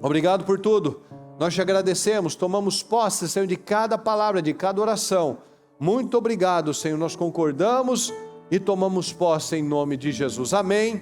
obrigado por tudo. Nós te agradecemos, tomamos posse, Senhor, de cada palavra, de cada oração. Muito obrigado, Senhor, nós concordamos e tomamos posse em nome de Jesus. Amém.